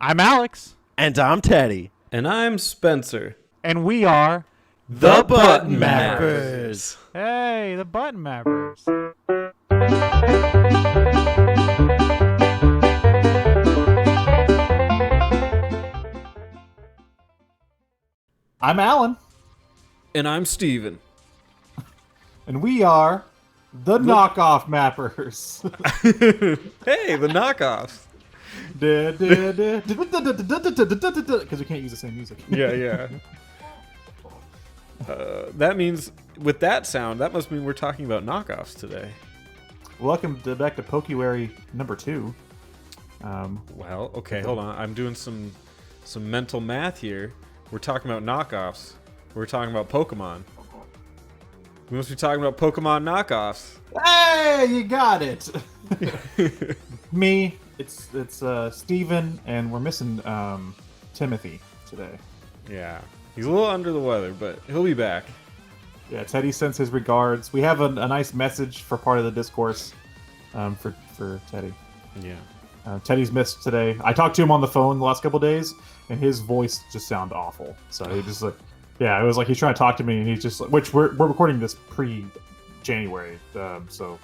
I'm Alex. And I'm Teddy. And I'm Spencer. And we are The Button Mappers. Hey, the Button Mappers. I'm Alan. And I'm Steven. And we are the Knockoff Mappers. Hey, the Knockoffs. Because we can't use the same music. Yeah. That means, with that sound, that must mean we're talking about knockoffs today. Welcome back to Pokéwary number 2. Well, okay, hold on. I'm doing some mental math here. We're talking about knockoffs. We're talking about Pokemon. We must be talking about Pokemon knockoffs. Hey, you got it. Me, it's Steven, and we're missing Timothy today. Yeah, he's a little under the weather, but he'll be back. Yeah, Teddy sends his regards. We have a nice message for part of the discourse for Teddy. Yeah. Teddy's missed today. I talked to him on the phone the last couple days, and his voice just sounded awful. So he just like, yeah, it was like he's trying to talk to me, and he's just like, which we're recording this pre-January, so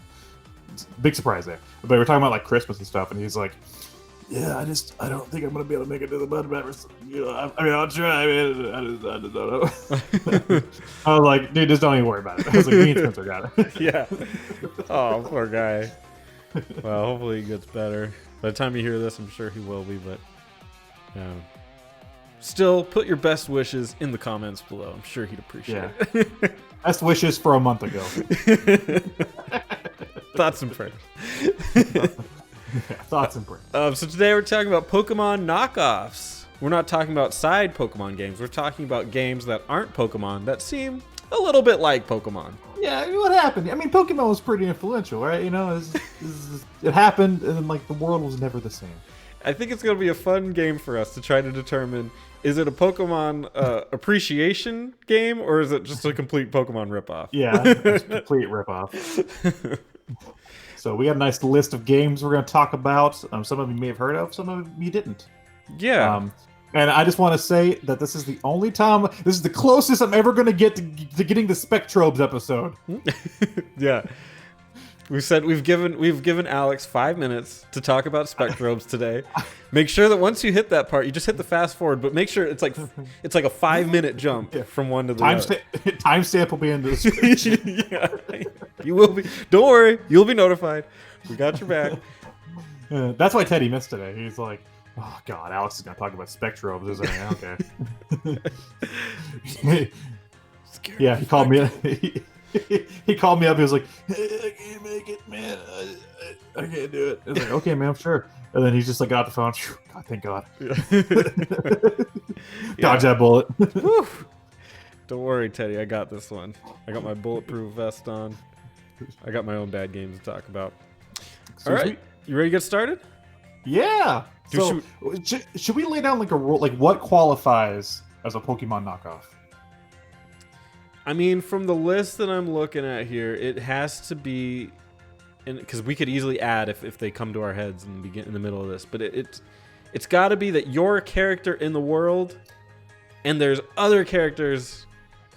it's a big surprise there. But we're talking about like Christmas and stuff, and he's like, yeah, I don't think I'm gonna be able to make it to the Button Mappers. You know, I mean, I'll try. I mean, I just don't know. I was like, dude, just don't even worry about it. I was like, me and Spencer got it. Yeah. Oh, poor guy. Well, hopefully he gets better. By the time you hear this, I'm sure he will be, but still, put your best wishes in the comments below. I'm sure he'd appreciate it. Best wishes for a month ago. Thoughts and prayers. Thoughts and prayers. So today we're talking about Pokemon knockoffs. We're not talking about side Pokemon games. We're talking about games that aren't Pokemon that seem a little bit like Pokemon. Yeah, what happened? I mean, Pokemon was pretty influential, right? You know, it happened, and then like the world was never the same. I think it's going to be a fun game for us to try to determine, is it a Pokemon appreciation game, or is it just a complete Pokemon ripoff? Yeah, it's a complete ripoff. So we got a nice list of games we're going to talk about. Some of you may have heard of, some of you didn't. Yeah. And I just want to say that this is the only time, this is the closest I'm ever going to get to getting the Spectrobes episode. Yeah. We said we've given Alex 5 minutes to talk about Spectrobes today. Make sure that once you hit that part, you just hit the fast forward, but make sure it's like a 5-minute jump from one to the other. Timestamp will be in the description. Yeah. You will be. Don't worry, you'll be notified. We got your back. That's why Teddy missed today. He's like, oh god, Alex is gonna talk about Spectrobes, isn't he? Okay. Yeah, he called me. He called me up. He was like, hey, I can't make it, man. I can't do it. I was like, okay, man, sure. And then he's just like got the phone. God, thank God. Dodge that bullet. Don't worry, Teddy. I got this one. I got my bulletproof vest on. I got my own bad games to talk about. All right, you ready to get started? Yeah. So should we lay down like a rule, like what qualifies as a Pokemon knockoff? I mean, from the list that I'm looking at here, it has to be, because we could easily add if they come to our heads in the middle of this, but it's got to be that you're a character in the world, and there's other characters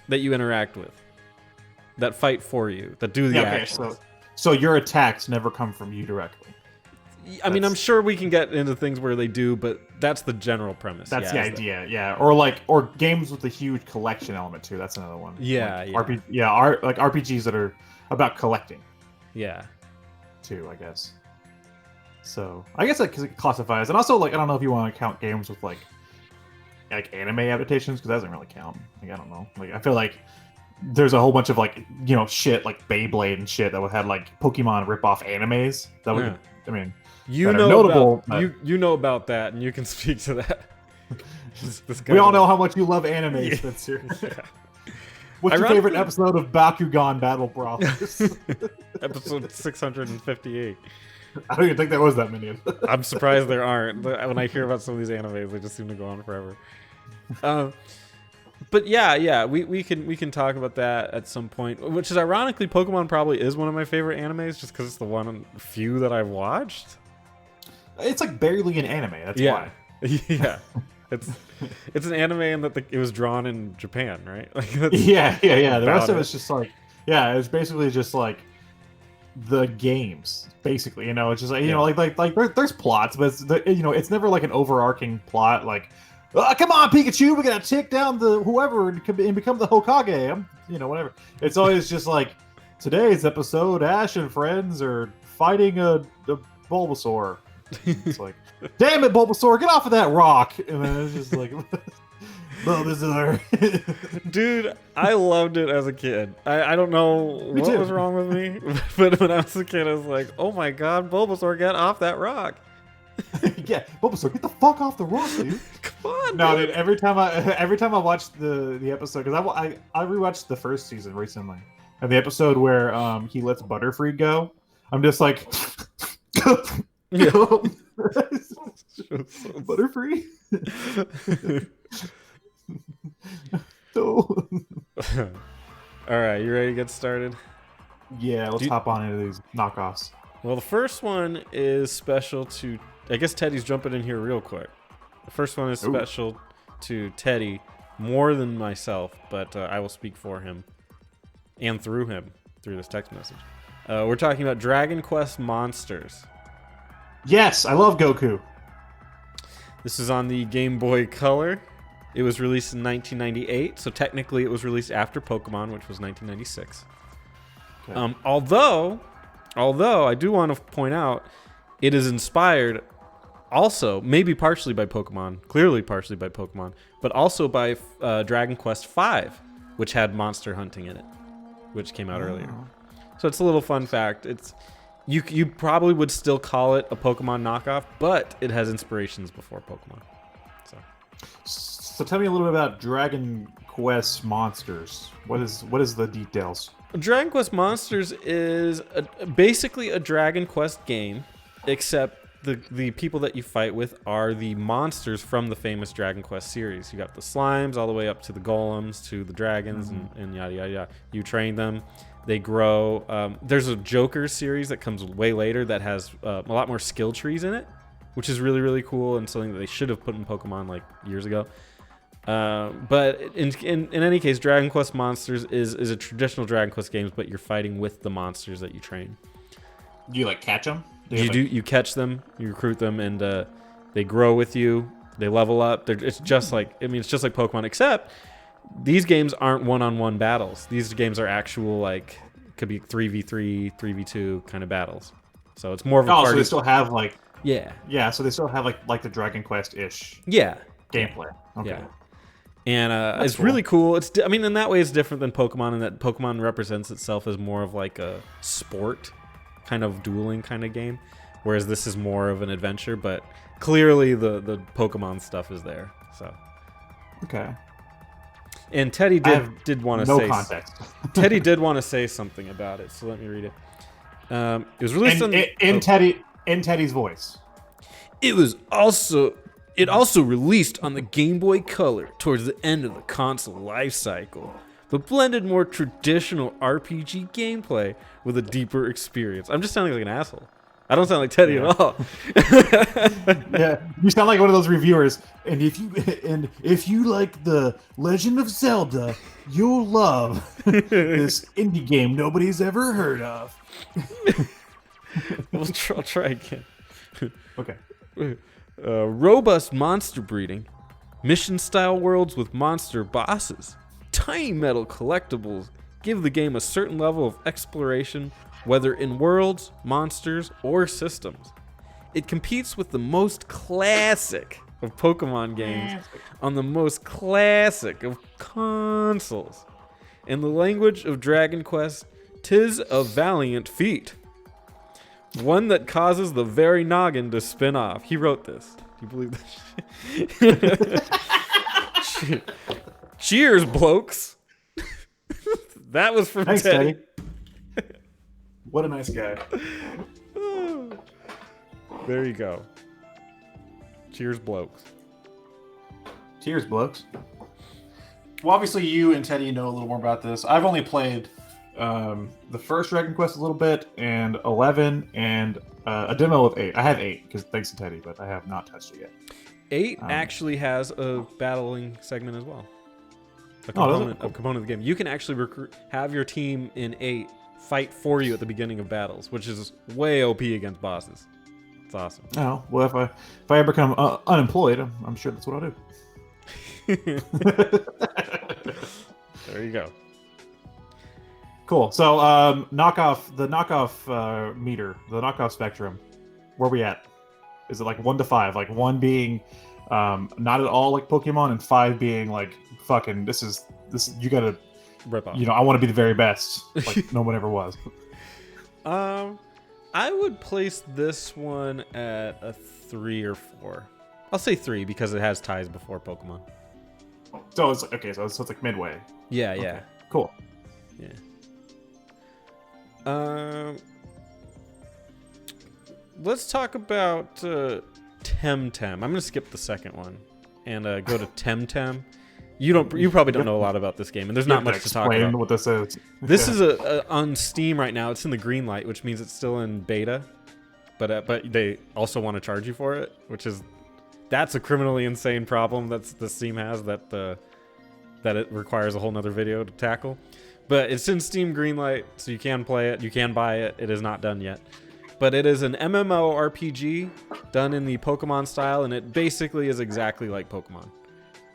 that you interact with that fight for you, that do the actions. So your attacks never come from you directly. I mean, I'm sure we can get into things where they do, but that's the general premise. That's the idea, yeah. Or games with a huge collection element too. That's another one. Yeah, like like RPGs that are about collecting. Yeah. Too, I guess. So I guess that it classifies, and also like I don't know if you want to count games with like anime adaptations because that doesn't really count. Like I don't know. Like I feel like there's a whole bunch of like shit like Beyblade and shit that would have like Pokemon ripoff animes. That would, I mean. You know about that, and you can speak to that. We all know how much you love anime, Spencer. Yeah. What's your favorite episode of Bakugan Battle Brawlers? Episode 658. I don't even think there was that many. I'm surprised there aren't. When I hear about some of these animes, they just seem to go on forever. But yeah, we can talk about that at some point. Which is ironically, Pokemon probably is one of my favorite animes, just because it's the few that I've watched. It's like barely an anime. That's why. Yeah, it's an anime and that it was drawn in Japan, right? Like Yeah. The rest of it. it's just like, yeah, it's basically just like the games, basically. You know, it's just like, you know, there's plots, but it's never like an overarching plot. Like, come on, Pikachu, we gotta take down the whoever and become the Hokage. Whatever. It's always just like, today's episode, Ash and friends are fighting a Bulbasaur. It's like, damn it, Bulbasaur, get off of that rock! And then it's just like, Bulbasaur. Dude, I loved it as a kid. I don't know what was wrong with me, but when I was a kid, I was like, oh my god, Bulbasaur, get off that rock. Yeah, Bulbasaur, get the fuck off the rock, dude. Come on, no, dude. Every time I watch the episode, because I rewatched the first season recently, and the episode where he lets Butterfree go, I'm just like, go. Butterfree. No. All right, you ready to get started? Yeah, let's hop on into these knockoffs. Well, the first one is special to. I guess Teddy's jumping in here real quick. The first one is special to Teddy more than myself, but I will speak for him and through him through this text message. We're talking about Dragon Quest Monsters. Yes, I love Goku. This is on the Game Boy Color. It was released in 1998, so technically it was released after Pokemon, which was 1996. Okay. Although I do want to point out, it is inspired also, maybe partially by Pokemon, clearly partially by Pokemon, but also by Dragon Quest V, which had monster hunting in it, which came out earlier. So it's a little fun fact. It's you probably would still call it a Pokemon knockoff, but it has inspirations before Pokemon. So tell me a little bit about Dragon Quest Monsters. What is the details? Dragon Quest Monsters is basically a Dragon Quest game, except the people that you fight with are the monsters from the famous Dragon Quest series. You got the slimes all the way up to the golems, to the dragons, and yada, yada, yada. You train them. They grow. There's a Joker series that comes way later that has a lot more skill trees in it, which is really, really cool and something that they should have put in Pokemon like years ago. But in any case, Dragon Quest Monsters is a traditional Dragon Quest game, but you're fighting with the monsters that you train. Do you catch them? You catch them, you recruit them, and they grow with you. They level up. It's just like Pokemon, except these games aren't one-on-one battles. These games are actual could be 3v3, 3v2 kind of battles. So it's more of a party. So they still have yeah. So they still have like the Dragon Quest-ish gameplay. Okay. Yeah. And it's cool. really cool. In that way, it's different than Pokemon in that Pokemon represents itself as more of like a sport, kind of dueling kind of game, whereas this is more of an adventure. But clearly, the Pokemon stuff is there. So. Okay. And Teddy did want to say. No context. Teddy did want to say something about it, so let me read it. It was released in Teddy's voice. It also released on the Game Boy Color towards the end of the console life cycle, but blended more traditional RPG gameplay with a deeper experience. I'm just sounding like an asshole. I don't sound like Teddy at all. Yeah, you sound like one of those reviewers. And if you like the Legend of Zelda, you'll love this indie game nobody's ever heard of. I'll try again. Okay. Robust monster breeding, mission-style worlds with monster bosses, tiny metal collectibles give the game a certain level of exploration, whether in worlds, monsters, or systems. It competes with the most classic of Pokemon games on the most classic of consoles. In the language of Dragon Quest, 'tis a valiant feat. One that causes the very noggin to spin off. He wrote this. Do you believe that? Cheers, blokes. That was from Thanks, Teddy. What a nice guy. There you go. Cheers, blokes. Cheers, blokes. Well, obviously, you and Teddy know a little more about this. I've only played the first Dragon Quest a little bit, and 11, and a demo of 8. I have 8 because thanks to Teddy, but I have not touched it yet. 8 actually has a battling segment as well. A Oh, component of the game. You can actually have your team in 8 fight for you at the beginning of battles, which is way OP against bosses. It's awesome. Oh, well, if I ever become unemployed, I'm sure that's what I'll do. There you go. Cool. So, the knockoff meter, the knockoff spectrum, where we at? Is it like 1 to 5? Like 1 being not at all like Pokemon, and 5 being like fucking this you gotta Rip off. I want to be the very best, like no one ever was. I would place this one at a 3 or 4. I'll say 3 because it has ties before Pokemon. So it's okay. So it's like midway. Yeah, Okay. yeah, Cool. yeah. Let's talk about Temtem. I'm gonna skip the second one and go to Temtem. You probably don't know a lot about this game, and there's not much to talk Explain about. what this is. This is on Steam right now. It's in the green light, which means it's still in beta. But they also want to charge you for it, that's a criminally insane problem that the Steam has that it requires a whole nother video to tackle. But it's in Steam Greenlight, so you can play it. You can buy it. It is not done yet. But it is an MMORPG done in the Pokemon style, and it basically is exactly like Pokemon.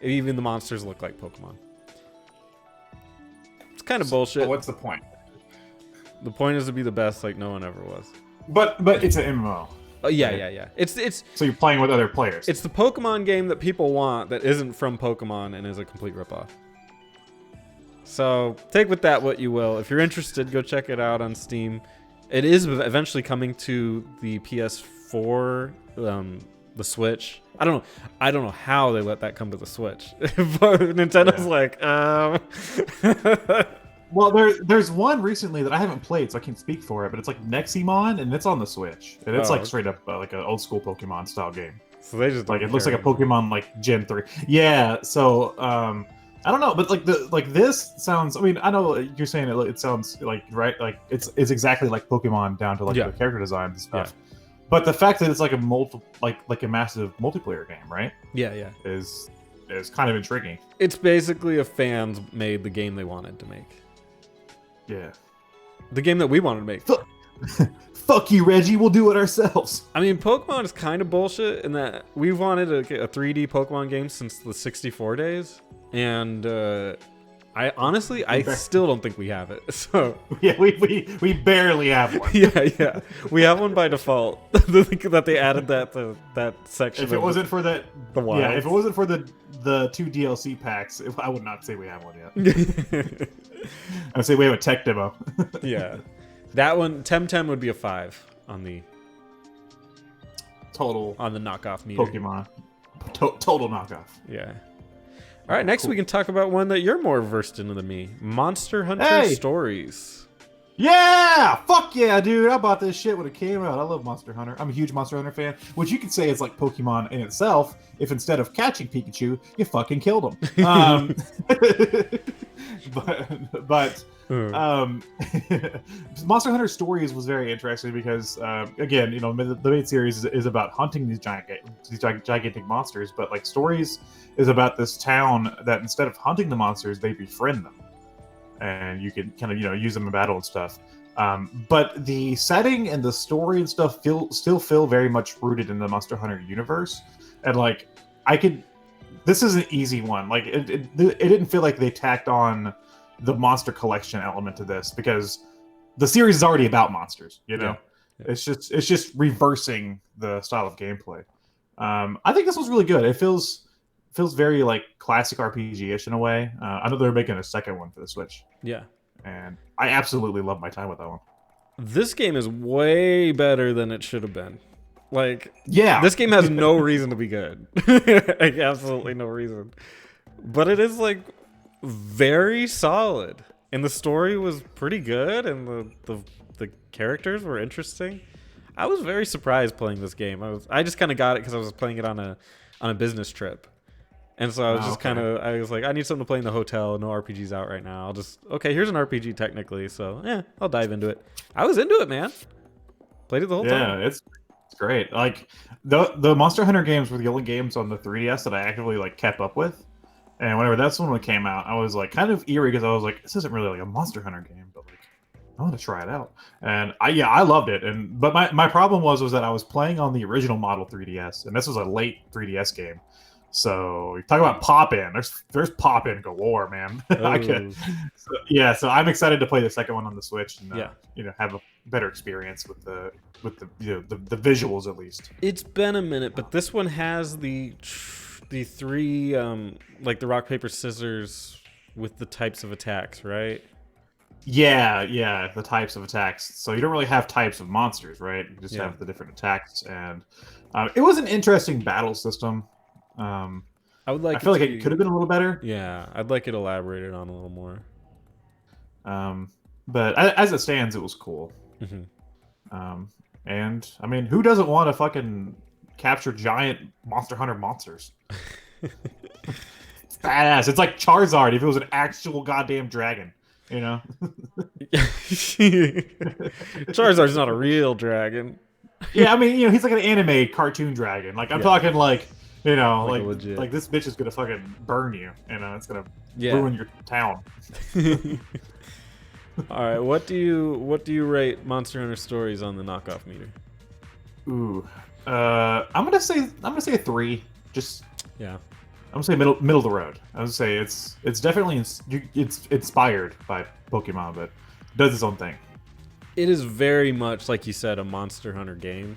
Even the monsters look like Pokemon. It's kind of bullshit. What's the point? The point is to be the best like no one ever was. But it's an MMO. Oh, yeah. It's So you're playing with other players. It's the Pokemon game that people want that isn't from Pokemon and is a complete ripoff. So take with that what you will. If you're interested, go check it out on Steam. It is eventually coming to the PS4, the Switch. I don't know how they let that come to the Switch. But Nintendo's like, Well, there's one recently that I haven't played, so I can't speak for it. But it's like Neximon, and it's on the Switch, and it's like straight up like an old school Pokemon style game. So they just like it looks like a Pokemon like Gen 3. Yeah. So I don't know, but like this sounds. I mean, I know you're saying it sounds like right, like it's exactly like Pokemon down to like the character design and stuff. Yeah. But the fact that it's like a massive multiplayer game, right? Yeah. Is kind of intriguing. It's basically if fans made the game they wanted to make. Yeah. The game that we wanted to make. Fuck you, Reggie. We'll do it ourselves. I mean, Pokemon is kind of bullshit in that we've wanted a 3D Pokemon game since the 64 days. And I honestly still don't think we have it. So yeah, we barely have one. Yeah. We have one by default. That they added that section. If it wasn't for that, the wild. Yeah, if it wasn't for the 2 DLC packs, I would not say we have one yet. I'd say we have a tech demo. Yeah, that one Temtem would be a 5 on the total knockoff meter. Pokemon total knockoff. Yeah. All right, next we can talk about one that you're more versed in than me. Monster Hunter Stories. Yeah! Fuck yeah, dude. I bought this shit when it came out. I love Monster Hunter. I'm a huge Monster Hunter fan, which you could say is like Pokemon in itself if instead of catching Pikachu, you fucking killed him. But Monster Hunter Stories was very interesting because, again, the main series is about hunting these gigantic monsters, but like Stories is about this town that instead of hunting the monsters, they befriend them, and you can kind of use them in battle and stuff. But the setting and the story and stuff still feel very much rooted in the Monster Hunter universe, and like this is an easy one. Like it didn't feel like they tacked on the monster collection element to this because the series is already about monsters. Yeah. It's just reversing the style of gameplay. I think this was really good. It feels very like classic RPG-ish in a way. I know they're making a second one for the Switch. Yeah. And I absolutely love my time with that one. This game is way better than it should have been. Like, yeah, this game has no reason to be good. Like, absolutely no reason. But it is like very solid, and the story was pretty good, and the characters were interesting. I was very surprised playing this game. I just kind of got it because I was playing it on a business trip. And so I was I was like, I need something to play in the hotel. No RPGs out right now. Here's an RPG technically. So, I'll dive into it. I was into it, man. Played it the whole time. Yeah, It's great. Like the Monster Hunter games were the only games on the 3DS that I actively like kept up with. And whenever that's one came out, I was like kind of eerie because I was like, this isn't really like a Monster Hunter game, but like I want to try it out. And I loved it. But my problem was that I was playing on the original model 3DS, and this was a late 3DS game. So you talk about pop in. There's pop in galore, man. So I'm excited to play the second one on the Switch and have a better experience with the the visuals at least. It's been a minute, but this one has the three like the rock paper scissors with the types of attacks, right? Yeah, the types of attacks. So you don't really have types of monsters, right? You just have the different attacks, and it was an interesting battle system. I feel like it could have been a little better. Yeah, I'd like it elaborated on a little more. But as it stands, it was cool. Mm-hmm. And I mean, who doesn't want to fucking capture giant Monster Hunter monsters? It's badass. It's like Charizard if it was an actual goddamn dragon. You know? Charizard's not a real dragon. Yeah, I mean, he's like an anime cartoon dragon. Like I'm talking like, like this bitch is gonna fucking burn you. It's gonna ruin your town. All right, what do you rate Monster Hunter Stories on the knockoff meter? Ooh, I'm gonna say a 3. Just I'm gonna say middle of the road. I would say it's definitely it's inspired by Pokemon, but does its own thing. It is very much, like you said, a Monster Hunter game,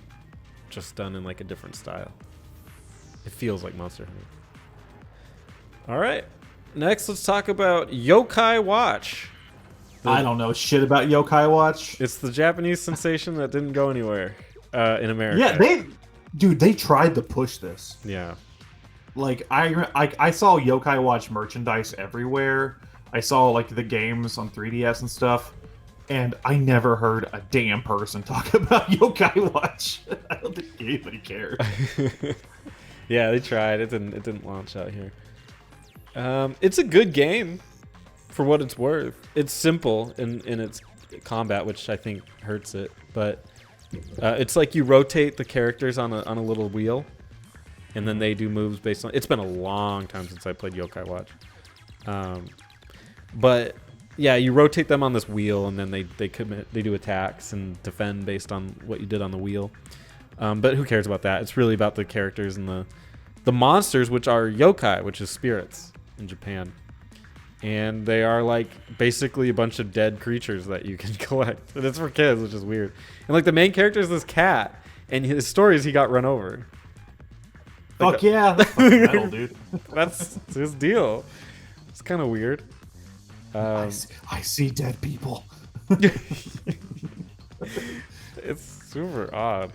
just done in like a different style. It feels like Monster Hunter. All right, next let's talk about Yokai Watch. I don't know shit about Yokai Watch. It's the Japanese sensation that didn't go anywhere in America. Yeah, they tried to push this. Yeah. Like I saw Yokai Watch merchandise everywhere. I saw like the games on 3DS and stuff, and I never heard a damn person talk about Yokai Watch. I don't think anybody cared. Yeah, they tried. It didn't launch out here. It's a good game for what it's worth. It's simple in its combat, which I think hurts it, but it's like you rotate the characters on a little wheel. And then they do moves based on... It's been a long time since I played Yokai Watch. But, yeah, you rotate them on this wheel, and then they do attacks and defend based on what you did on the wheel. But who cares about that? It's really about the characters and the monsters, which are yokai, which is spirits in Japan. And they are, like, basically a bunch of dead creatures that you can collect. And it's for kids, which is weird. And, like, the main character is this cat, and his story is he got run over. Fuck yeah, that's fucking metal, dude. That's his deal. It's kind of weird. I see dead people. It's super odd.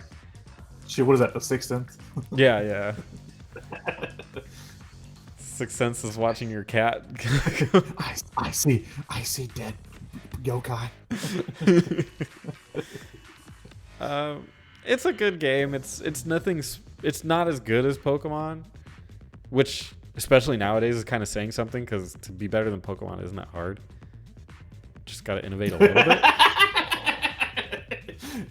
Shit, what is that? The Sixth Sense? Yeah. Sixth Sense is watching your cat. I see dead yokai. It's a good game. It's nothing. It's not as good as Pokemon, which especially nowadays is kind of saying something, because to be better than Pokemon isn't that hard. Just got to innovate a little bit.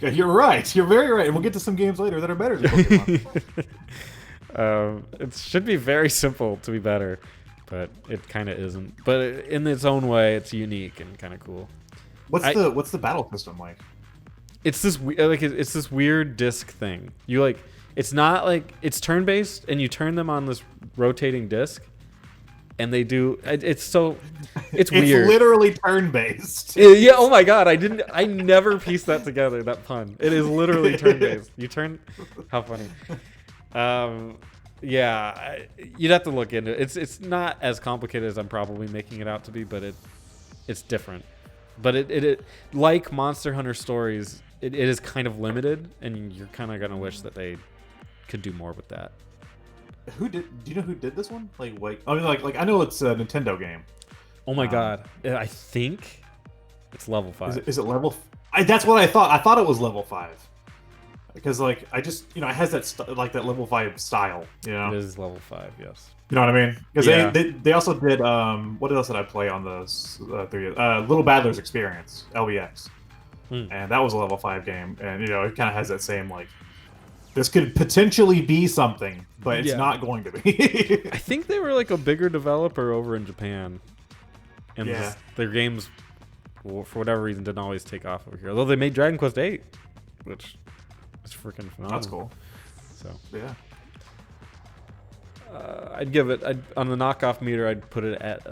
Yeah, you're right. You're very right. And we'll get to some games later that are better than Pokemon. It should be very simple to be better, but it kind of isn't. But in its own way, it's unique and kind of cool. What's the battle system like? It's this it's this weird disc thing. You like. It's not like it's turn-based, and you turn them on this rotating disc, and they do. It's weird. It's literally turn-based. Yeah. Oh my god, I never pieced that together. That pun. It is literally turn-based. You turn. How funny. Yeah. You'd have to look into it. It's not as complicated as I'm probably making it out to be, but it's different. But it like Monster Hunter Stories, it is kind of limited, and you're kind of gonna wish that they could do more with that. Do you know who did this one? I mean, like I know it's a Nintendo game. Oh my god, I think it's level 5. Is it level? That's what I thought. I thought it was level 5 because like I just it has that that level 5 style. It is level 5. Yes. You know what I mean? Because they also did what else did I play on the 3? Little Battler's Experience LBX, and that was a level 5 game, and it kind of has that same like this could potentially be something, but it's Yeah. not going to be. I think they were like a bigger developer over in Japan, and Yeah. just their games, for whatever reason, didn't always take off over here. Although they made Dragon Quest VIII, which is freaking phenomenal. That's cool. So Yeah. I'd give it on the knockoff meter. I'd put it at.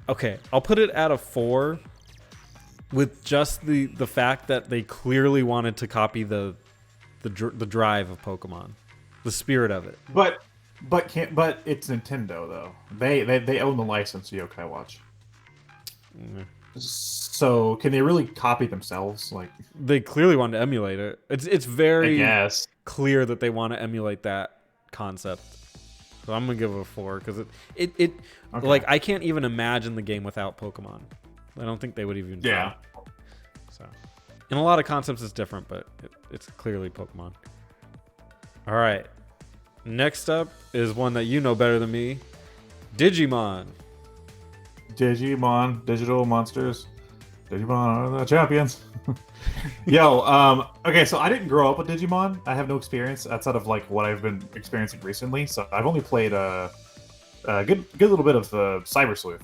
Okay, I'll put it at a 4. With just the fact that they clearly wanted to copy the drive of Pokemon, the spirit of it. But it's Nintendo though. They own the license to Yokai Watch. Mm. So can they really copy themselves? Like They clearly wanted to emulate it. It's I very guess. clear that they want to emulate that concept. So I'm gonna give it a 4 because it Okay. like I can't even imagine the game without Pokemon. I don't think they would even try. Yeah. So, in a lot of concepts, it's different, but it's clearly Pokemon. All right. Next up is one that you know better than me, Digimon. Digimon, digital monsters. Digimon are the champions. Yo, okay, so I didn't grow up with Digimon. I have no experience outside of like what I've been experiencing recently. So I've only played a good little bit of Cyber Sleuth.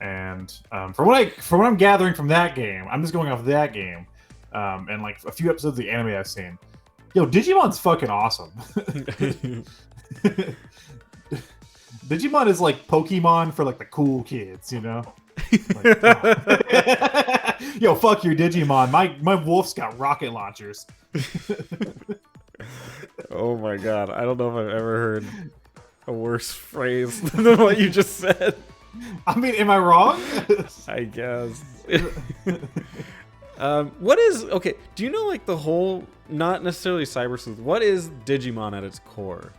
And from what I'm gathering from that game, I'm just going off of that game, and like a few episodes of the anime I've seen. Yo, Digimon's fucking awesome. Digimon is like Pokemon for like the cool kids, you know? Like, yo, fuck your Digimon. My wolf's got rocket launchers. Oh my god, I don't know if I've ever heard a worse phrase than what you just said. I mean, am I wrong? I guess. What is okay? Do you know like the whole, not necessarily Cyber Sleuth? What is Digimon at its core?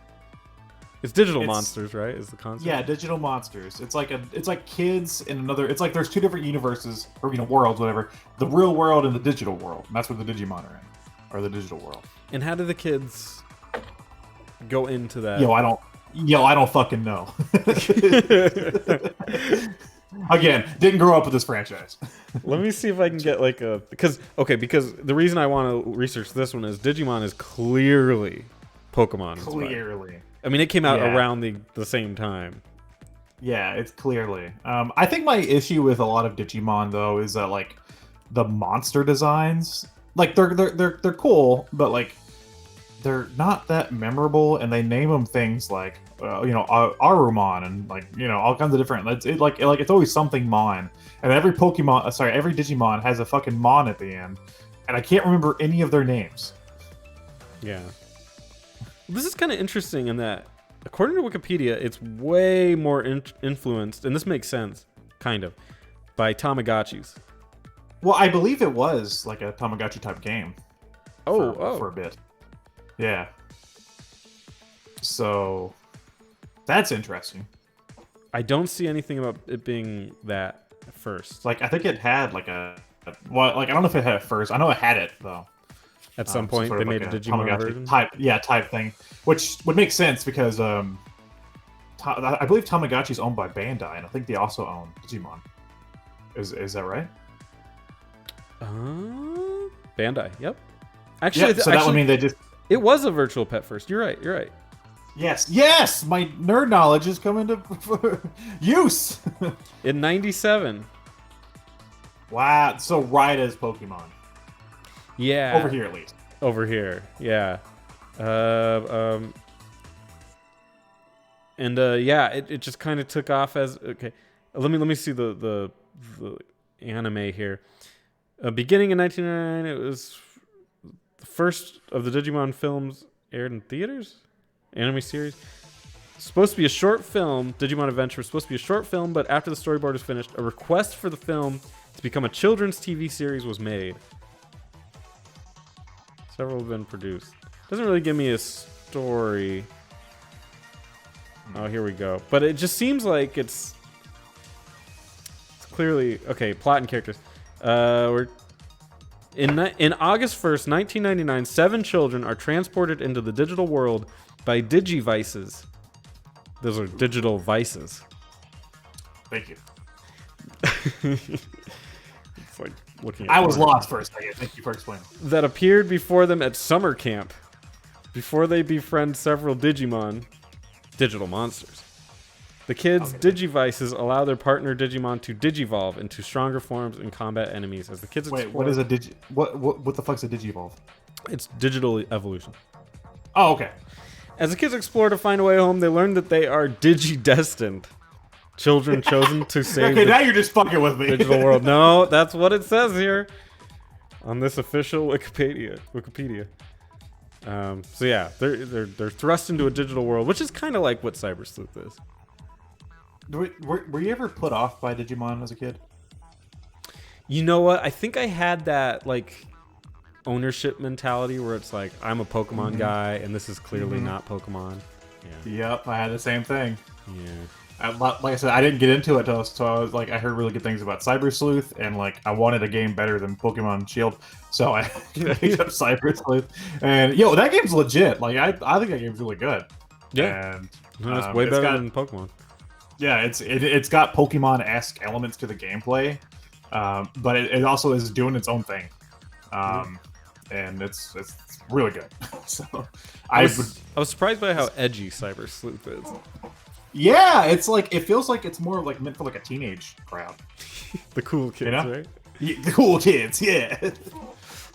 It's digital monsters, right? Is the concept? Yeah, digital monsters. It's like kids in another. It's like there's two different universes or worlds, whatever. The real world and the digital world. And that's where the Digimon are in, or the digital world. And how do the kids go into that? Yo, I don't fucking know. Again, didn't grow up with this franchise. Let me see if I can get like a because the reason I want to research this one is Digimon is clearly Pokemon inspired. Clearly. I mean, it came out Yeah. around the same time. Yeah, it's clearly. I think my issue with a lot of Digimon though is that like the monster designs, like they're cool, but like they're not that memorable, and they name them things like Arumon and like all kinds of different. It's always something Mon, and every Digimon has a fucking Mon at the end, and I can't remember any of their names. Yeah. This is kind of interesting in that, according to Wikipedia, it's way more influenced, and this makes sense, kind of, by Tamagotchis. Well, I believe it was like a Tamagotchi type game. For a bit. Yeah. So that's interesting. I don't see anything about it being that at first. Like I think it had like I don't know if it had it first. I know it had it though. At some point, sort they of made like a Digimon Tamagotchi version. type thing, which would make sense because I believe Tamagotchi is owned by Bandai, and I think they also own Digimon. Is that right? Bandai. Yep. Actually, So that would mean they just. it was a virtual pet first. You're right. You're right. Yes. My nerd knowledge is coming to use. In '97. Wow. So right as Pokemon. Yeah. Over here, at least. Over here. Yeah. It just kind of took off as okay. Let me see the anime here. Beginning in 1999, it was the first of the Digimon films aired in theaters. Anime series. Supposed to be a short film. Digimon Adventure was supposed to be a short film, but after the storyboard was finished, a request for the film to become a children's TV series was made. Several have been produced. Doesn't really give me a story. Oh, here we go. But it just seems like it's clearly okay. Plot and characters. We're in August 1st, 1999. 7 children are transported into the digital world by digivices. Those are digital vices. Thank you. It's like looking at I was porn, lost for a second. Thank you for explaining. that appeared before them at summer camp before they befriend several Digimon, digital monsters. The kids' Digivices allow their partner Digimon to digivolve into stronger forms and combat enemies as the kids explore. Wait, what is a what the fuck's a digivolve? It's digital evolution. Oh, okay. As the kids explore to find a way home, they learn that they are digi-destined. Children chosen to save Okay, the now you're just fucking with me. digital world. No, that's what it says here on this official Wikipedia. So yeah, they're thrust into a digital world, which is kind of like what Cyber Sleuth is. Were you ever put off by Digimon as a kid? You know what? I think I had that like ownership mentality where it's like I'm a Pokemon guy, and this is clearly not Pokemon. Yeah. Yep, I had the same thing. Yeah. Like I said, I didn't get into it so I was like, I heard really good things about Cyber Sleuth, and like I wanted a game better than Pokemon Shield, so I picked up Cyber Sleuth. And yo, that game's legit. Like I think that game's really good. Yeah. And No, it's way better than Pokemon. yeah, it's got Pokemon-esque elements to the gameplay, but it also is doing its own thing, and it's really good. So I was surprised by how edgy Cyber Sleuth is. Yeah, it's like it feels like it's more like meant for like a teenage crowd. The cool kids, You know? right? Yeah, the cool kids, yeah.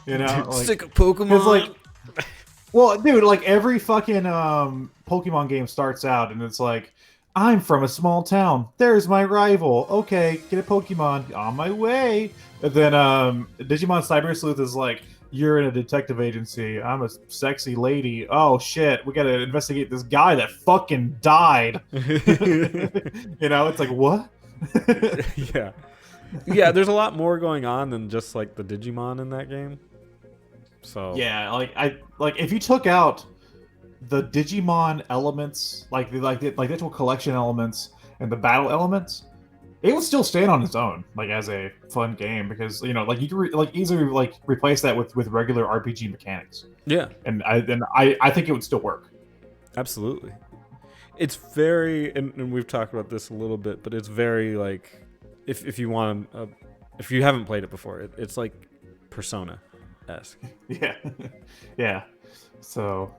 You know, Dude, like, sick of Pokemon. it's like, well, dude, like every fucking Pokemon game starts out and it's like, I'm from a small town. There's my rival. Okay, get a Pokemon on my way. And then Digimon Cyber Sleuth is like, you're in a detective agency. I'm a sexy lady. Oh shit, we gotta investigate this guy that fucking died. You know, it's like what? Yeah. Yeah, there's a lot more going on than just like the Digimon in that game. So Yeah, like if you took out the Digimon elements, like the actual collection elements and the battle elements, it would still stand on its own, like as a fun game, because you know, like you could easily like replace that with regular RPG mechanics. Yeah, And I think it would still work. absolutely. It's very, and we've talked about this a little bit, but it's very like, if you want, if you haven't played it before, it's like Persona-esque. Yeah, yeah. So,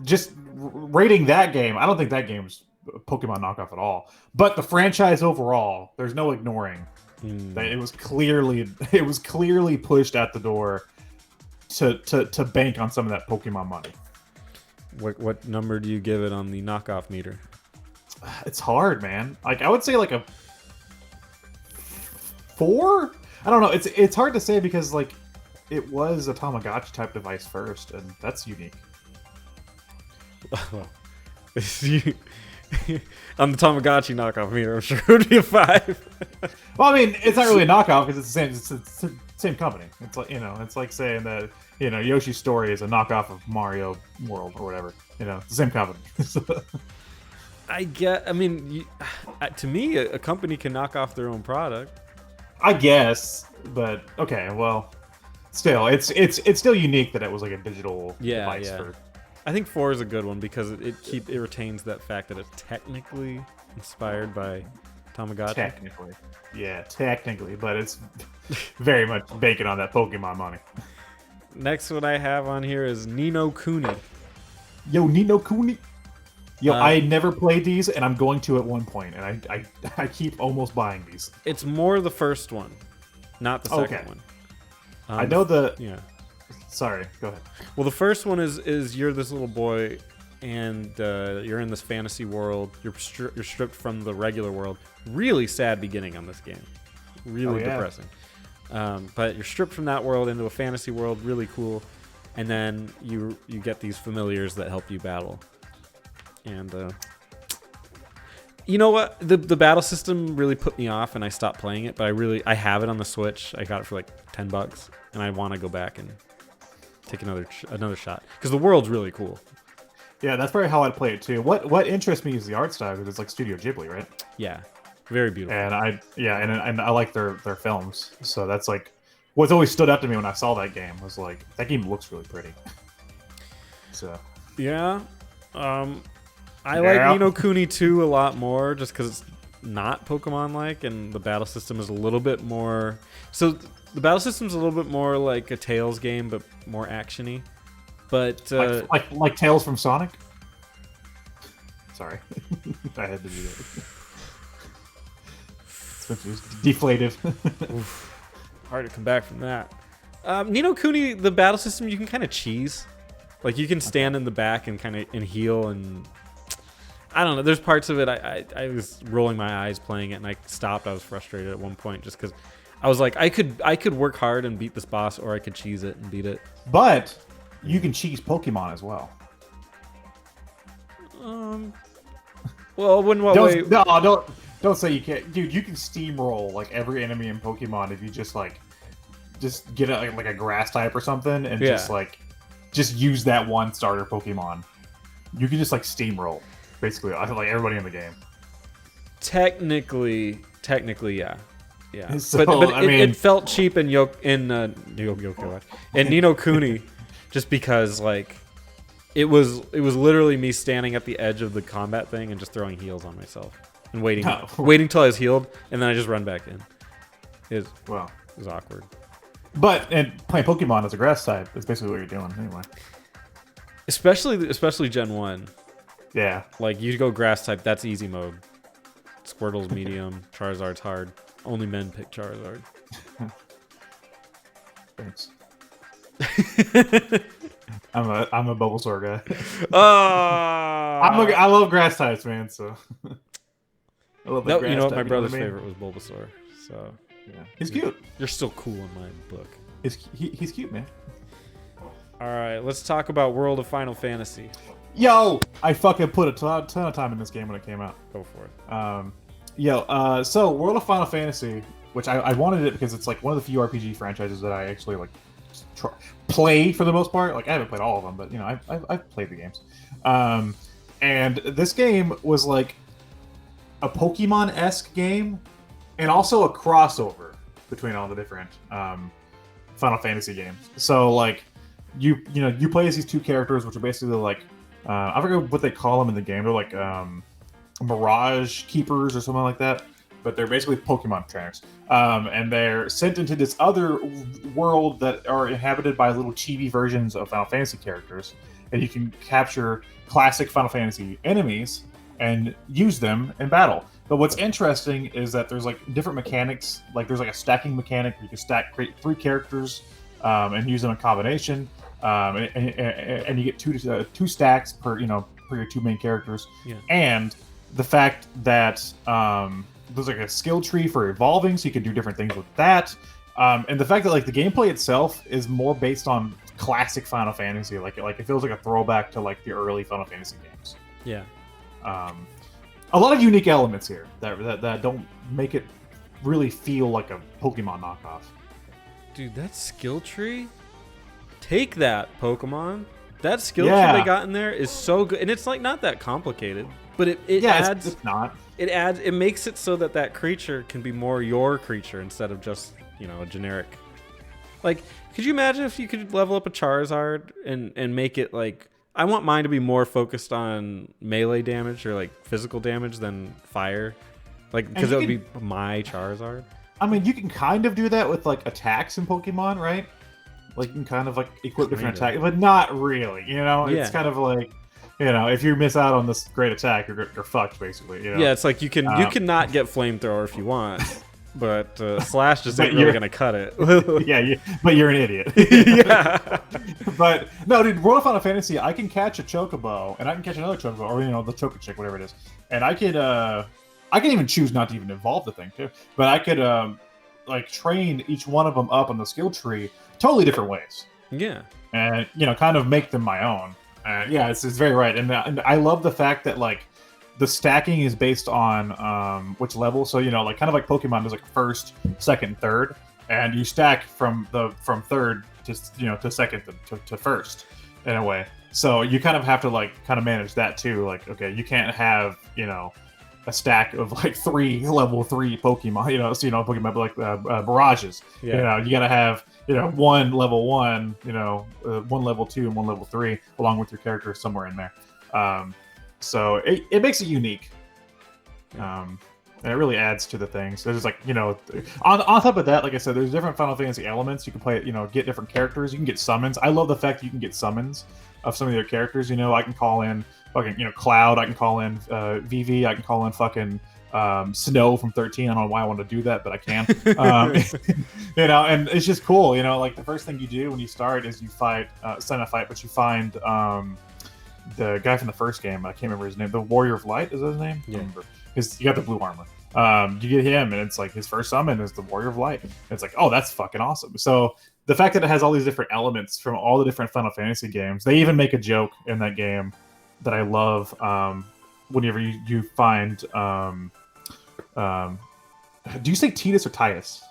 just rating that game, I don't think that game's a Pokemon knockoff at all. But the franchise overall, there's no ignoring that it was clearly pushed at the door to bank on some of that Pokemon money. What number do you give it on the knockoff meter? It's hard, man. Like I would say like a 4. I don't know. It's hard to say because like it was a Tamagotchi type device first, and that's unique. Well, on the Tamagotchi knockoff meter, I'm sure it would be a 5. Well, I mean, it's not really a knockoff because it's the same company. It's like, you know, it's like saying that, you know, Yoshi's Story is a knockoff of Mario World or whatever. You know, it's the same company. I mean, to me, a company can knock off their own product. I guess, but okay, well, still, it's still unique that it was like a digital device. Yeah. I think 4 is a good one because it retains that fact that it's technically inspired by Tamagotchi. Technically, but it's very much banking on that Pokemon money. Next one I have on here is Ni no Kuni. Yo, Ni no Kuni. Yo, I never played these, and I'm going to at one point, and I keep almost buying these. It's more the first one, not the second one. I know the... Yeah. Sorry, go ahead. Well, the first one is you're this little boy, and you're in this fantasy world. You're stripped from the regular world. Really sad beginning on this game. Really depressing. But you're stripped from that world into a fantasy world. Really cool. And then you get these familiars that help you battle. And you know what? The battle system really put me off, and I stopped playing it. But I have it on the Switch. I got it for like $10, and I want to go back and take another shot because the world's really cool. Yeah, that's probably how I'd play it too. What interests me is the art style because it's like Studio Ghibli, right? Yeah, very beautiful. And I like their films. So that's like what's always stood out to me when I saw that game was like that game looks really pretty. So yeah, I like Ni no Kuni 2 a lot more just because it's not Pokemon-like, and the battle system is a little bit more. So the battle system is a little bit more like a Tails game, but more actiony. But like Tails from Sonic. Sorry, I had to do that. Spencer's deflative. Oof, hard to come back from that. Ni no Kuni, the battle system, you can kind of cheese. Like you can stand in the back and kind of heal, and I don't know. There's parts of it I was rolling my eyes playing it, and I stopped. I was frustrated at one point just because I was like, I could work hard and beat this boss, or I could cheese it and beat it. But you can cheese Pokemon as well. Well, when what way? No, don't say you can't, dude. You can steamroll like every enemy in Pokemon if you just get like a grass type or something, and just use that one starter Pokemon. You can just like steamroll basically like everybody in the game. Technically, yeah. So, but I mean, it felt cheap in Ni no Kuni, just because like it was literally me standing at the edge of the combat thing and just throwing heals on myself and waiting till I was healed, and then I just run back in. It was awkward. But playing Pokemon as a grass type is basically what you're doing anyway. Especially Gen 1. Yeah. Like you go grass type, that's easy mode. Squirtle's medium, Charizard's hard. Only men pick Charizard. Thanks. I'm a Bulbasaur guy. I love grass types, man. So I love that. You know what? My brother's favorite was Bulbasaur. So yeah, he's cute. You're still cool in my book. He's cute, man. All right, let's talk about World of Final Fantasy. Yo, I fucking put a ton of time in this game when it came out. Go for it. So World of Final Fantasy, which I wanted it because it's like one of the few RPG franchises that I actually like play for the most part. Like I haven't played all of them, but you know I've played the games. And this game was like a Pokemon-esque game, and also a crossover between all the different Final Fantasy games. So like you play as these two characters, which are basically like I forget what they call them in the game. They're like Mirage Keepers or something like that. But they're basically Pokemon trainers. And they're sent into this other world that are inhabited by little chibi versions of Final Fantasy characters. And you can capture classic Final Fantasy enemies and use them in battle. But what's interesting is that there's like different mechanics. Like there's like a stacking mechanic where you can create 3 characters and use them in combination. And you get two stacks per your 2 main characters. Yeah. And the fact that there's like a skill tree for evolving, so you can do different things with that. And the fact that like the gameplay itself is more based on classic Final Fantasy, like it feels like a throwback to like the early Final Fantasy games. Yeah. A lot of unique elements here that don't make it really feel like a Pokemon knockoff. Dude, that skill tree? Take that, Pokemon. That skill tree they got in there is so good, and it's like not that complicated, but it adds. It's not. It makes it so that creature can be more your creature instead of just a generic. Like, could you imagine if you could level up a Charizard and make it like, I want mine to be more focused on melee damage or like physical damage than fire, like because it would be my Charizard. I mean, you can kind of do that with like attacks in Pokemon, right? Like you can kind of like equip different attacks, but not really. It's kind of like. If you miss out on this great attack, you're fucked, basically. Yeah, it's like you cannot get flamethrower if you want, but slash just ain't really gonna cut it. But you're an idiot. Yeah. But no, dude, World of Final Fantasy, I can catch a Chocobo, and I can catch another Chocobo, or the Chocochick, whatever it is, and I can even choose not to even evolve the thing too. But I could like train each one of them up on the skill tree totally different ways. Yeah. And kind of make them my own. It's very right, and I love the fact that like the stacking is based on which level. So like kind of like Pokemon, there's like first, second, third, and you stack from third to to second to first in a way. So you kind of have to like kind of manage that too. Like you can't have a stack of like 3 level 3 Pokemon. Pokemon like Mirages. Yeah. You gotta have. 1 level 1, 1 level 2, and 1 level 3, along with your character somewhere in there. So it makes it unique. and it really adds to the things. There's like, on top of that, like I said, there's different Final Fantasy elements. You can play, get different characters. You can get summons. I love the fact that you can get summons of some of your characters. I can call in fucking, Cloud. I can call in Vivi. I can call in fucking Snow from 13. I don't know why I want to do that, but I can. And it's just cool. Like the first thing you do when you start is you fight, sign a fight, but you find the guy from the first game. I can't remember his name. The Warrior of Light, is that his name? Yeah. Because you got the blue armor. You get him, and it's like his first summon is the Warrior of Light. And it's like, oh, that's fucking awesome. So the fact that it has all these different elements from all the different Final Fantasy games, they even make a joke in that game that I love. Whenever you find, do you say Titus or Titus?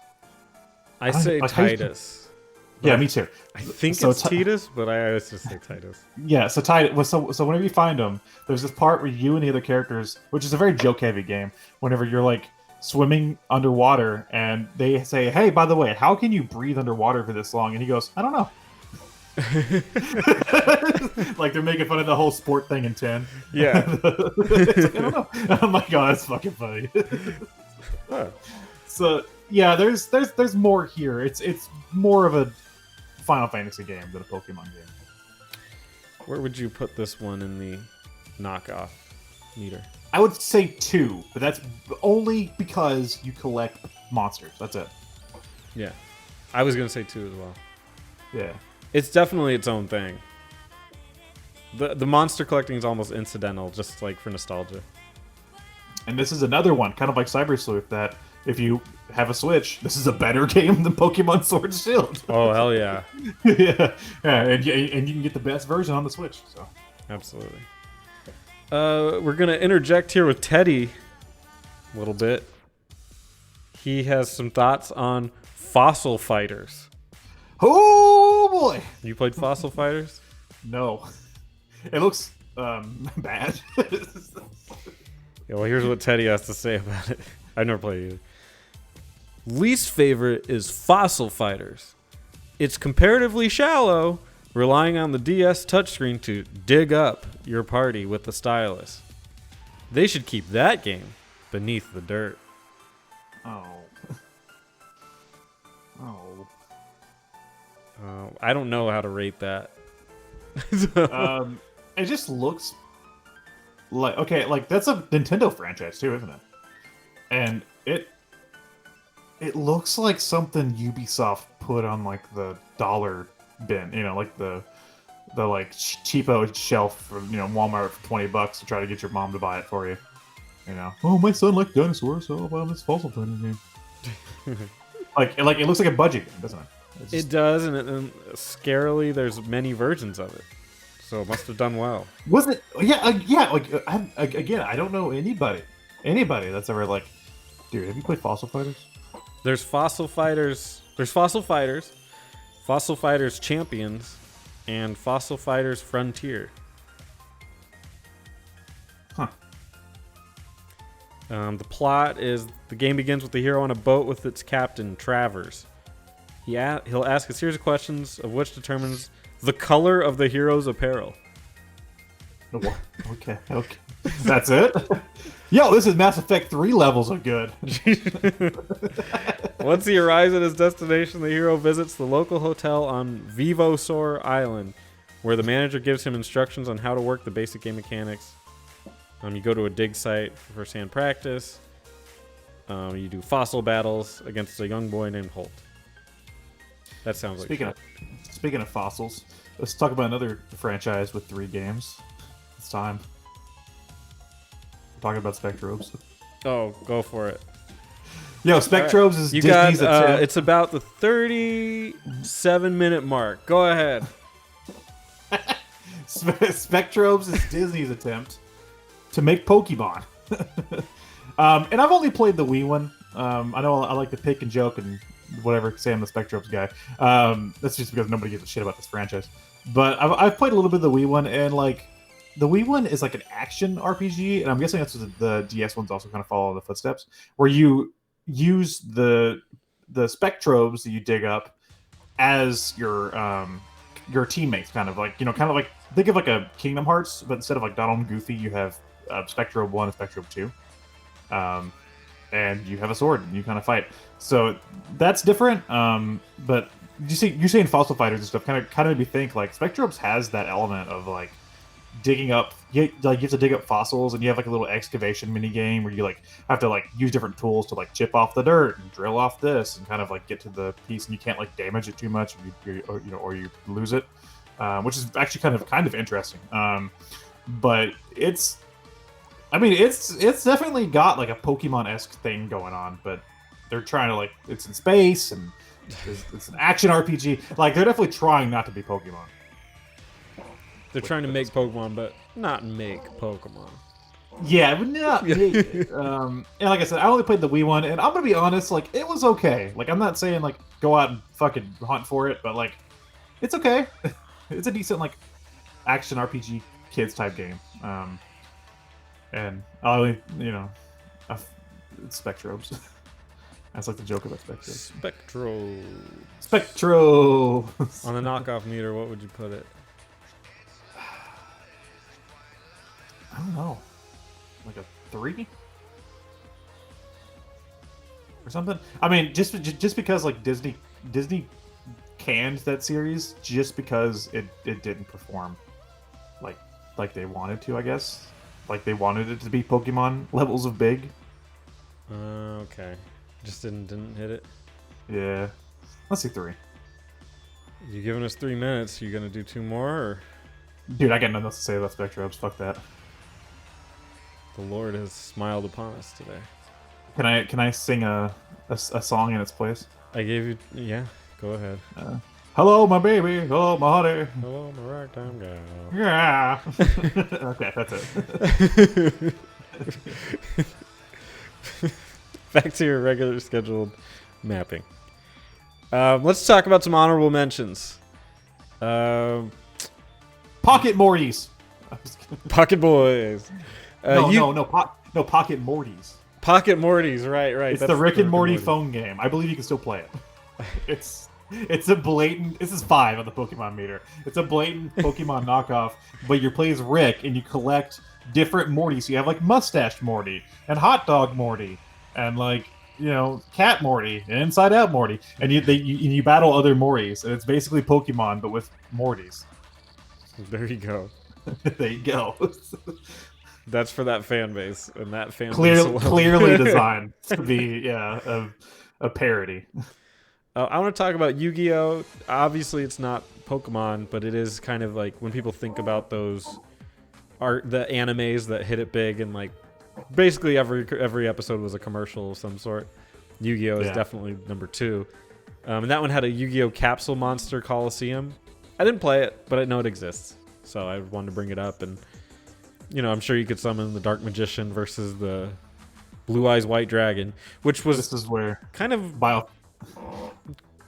I say Titus. Yeah, me too. I think it's Titus, but I always just say Titus. Yeah, so Titus. So whenever you find them, there's this part where you and the other characters, which is a very joke-heavy game, whenever you're like swimming underwater, and they say, "Hey, by the way, how can you breathe underwater for this long?" And he goes, "I don't know." Like they're making fun of the whole sport thing in 10. Yeah. It's like, I don't know. I'm like, oh, that's fucking funny. Huh. So yeah, there's more here. It's more of a Final Fantasy game than a Pokemon game. Where would you put this one in the knockoff meter? I would say 2, but that's only because you collect monsters. That's it. Yeah. I was going to say 2 as well. Yeah. It's definitely its own thing. The monster collecting is almost incidental, just like for nostalgia. And this is another one, kind of like Cyber Sleuth, that if you have a Switch, this is a better game than Pokemon Sword and Shield. Oh, hell yeah. Yeah, and you can get the best version on the Switch. So Absolutely. We're going to interject here with Teddy a little bit. He has some thoughts on Fossil Fighters. Oh, boy. You played Fossil Fighters? No. It looks bad. Yeah, well, here's what Teddy has to say about it. I've never played it either. Least favorite is Fossil Fighters. It's comparatively shallow, relying on the DS touchscreen to dig up your party with the stylus. They should keep that game beneath the dirt. Oh. Oh. I don't know how to rate that. It just looks like, okay, like that's a Nintendo franchise too, isn't it? And it looks like something Ubisoft put on like the dollar bin, like the like cheapo shelf from Walmart for $20 to try to get your mom to buy it for you. Oh, my son likes dinosaurs, so I'll buy him this Fossil Fighters game. like it looks like a budget game, doesn't it? It does, and scarily, there's many versions of it, so it must have done well. Was it? Yeah, yeah. Like again, I don't know anybody that's ever like, dude, have you played Fossil Fighters? There's Fossil Fighters. There's Fossil Fighters, Fossil Fighters Champions, and Fossil Fighters Frontier. Huh. The plot is the game begins with the hero on a boat with its captain, Travers. He'll ask a series of questions of which determines the color of the hero's apparel. Okay. That's it? Yo, this is Mass Effect 3 levels of good. Once he arrives at his destination, the hero visits the local hotel on Vivosor Island, where the manager gives him instructions on how to work the basic game mechanics. You go to a dig site for first-hand practice. You do fossil battles against a young boy named Holt. That sounds like Speaking of fossils, let's talk about another franchise with 3 games. It's time. We're talking about Spectrobes. Oh, go for it. Yo, Spectrobes is Disney's attempt. It's about the 37-minute mark. Go ahead. Spectrobes is Disney's attempt to make Pokemon. And I've only played the Wii one. I know I like to pick and joke and whatever, say I'm the Spectrobes guy. That's just because nobody gives a shit about this franchise. But I've played a little bit of the Wii one, and like the Wii one is like an action RPG, and I'm guessing that's what the DS ones also kind of follow the footsteps, where you use the Spectrobes that you dig up as your teammates, kind of like think of like a Kingdom Hearts, but instead of like Donald and Goofy, you have Spectrobe 1 and Spectrobe 2. and you have a sword and you kind of fight. So that's different. But you're saying fossil fighters and stuff kind of made me think like Spectrobes has that element of like digging up. You have to dig up fossils, and you have like a little excavation mini game where you like have to like use different tools to like chip off the dirt and drill off this and kind of like get to the piece, and you can't like damage it too much, or you lose it, which is actually kind of interesting. But it's definitely got like a Pokemon-esque thing going on, but they're trying to like it's in space and it's an action RPG. Like they're definitely trying not to be Pokemon. They're trying to make Pokemon, but not make Pokemon. Yeah, but not make it. And like I said, I only played the Wii one, and I'm gonna be honest, like it was okay. Like I'm not saying like go out and fucking hunt for it, but like it's okay. It's a decent like action RPG kids type game. And I only it's Spectrobes. That's like the joke about Spectro. Spectro. On the knockoff meter, what would you put it? I don't know, like a 3 or something. I mean, just because like Disney canned that series just because it didn't perform like they wanted to, I guess. Like they wanted it to be Pokemon levels of big. Okay, just didn't hit it. Yeah, let's see 3. You giving us 3 minutes? You gonna do 2 more? Or? Dude, I got nothing else to say about Spectrobes. Fuck that. The Lord has smiled upon us today. Can I sing a song in its place? I gave you, yeah. Go ahead. Hello, my baby. Hello, my honey. Hello, my ragtime gal. Yeah. Okay, that's it. Back to your regular scheduled mapping. Let's talk about some honorable mentions. Pocket Mortys. Pocket Boys. No, Pocket Mortys. Pocket Mortys, right. It's the Rick and Morty phone game. I believe you can still play it. It's a blatant. This is 5 on the Pokemon meter. It's a blatant Pokemon knockoff, but you play as Rick and you collect different Mortys. So you have like Mustache Morty and Hot Dog Morty and like Cat Morty and Inside Out Morty, and you battle other Mortys, and it's basically Pokemon but with Mortys. There you go. There you go. That's for that fan base, and that fan base base clearly designed to be a parody. I want to talk about Yu-Gi-Oh! Obviously, it's not Pokemon, but it is kind of like when people think about the animes that hit it big, and like basically every episode was a commercial of some sort. Yu-Gi-Oh! Is definitely number 2, and that one had a Yu-Gi-Oh! Capsule Monster Coliseum. I didn't play it, but I know it exists, so I wanted to bring it up. And I'm sure you could summon the Dark Magician versus the Blue Eyes White Dragon, which was this is where kind of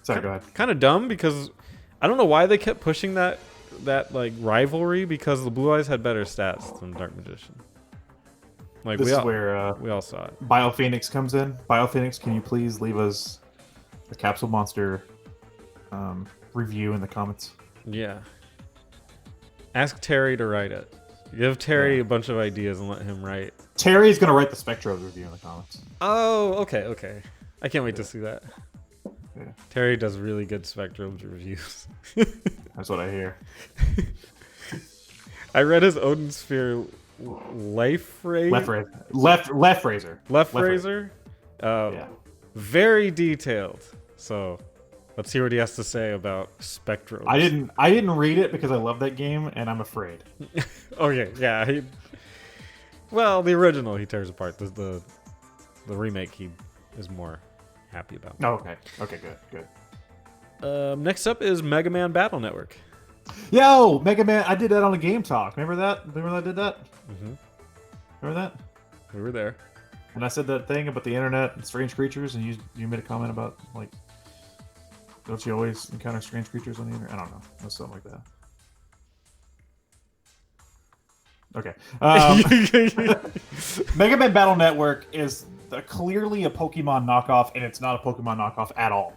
Sorry, go ahead. Kind of dumb because I don't know why they kept pushing that like rivalry, because the Blue Eyes had better stats than Dark Magician. Like this is where we all saw it. BioPhoenix comes in. BioPhoenix, can you please leave us a Capsule Monster review in the comments? Yeah. Ask Terry to write it. Give Terry a bunch of ideas and let him write. Terry's gonna write the Spectro review in the comments. Oh, okay. I can't wait to see that. Yeah. Terry does really good Spectrum reviews. That's what I hear. I read his Odin Sphere Left Razor. Yeah. Very detailed. So let's hear what he has to say about Spectrum. I didn't read it because I love that game and I'm afraid. Okay, yeah. Well, the original he tears apart. The remake he is more happy about. Oh, okay, good. Next up is Mega Man Battle Network. Yo, Mega Man! I did that on a Game Talk. Remember that? I did that? Mm-hmm. Remember that? We were there. And I said that thing about the internet and strange creatures, and you made a comment about like, don't you always encounter strange creatures on the internet? I don't know. It was something like that. Okay. Mega Man Battle Network is clearly a Pokemon knockoff, and it's not a Pokemon knockoff at all.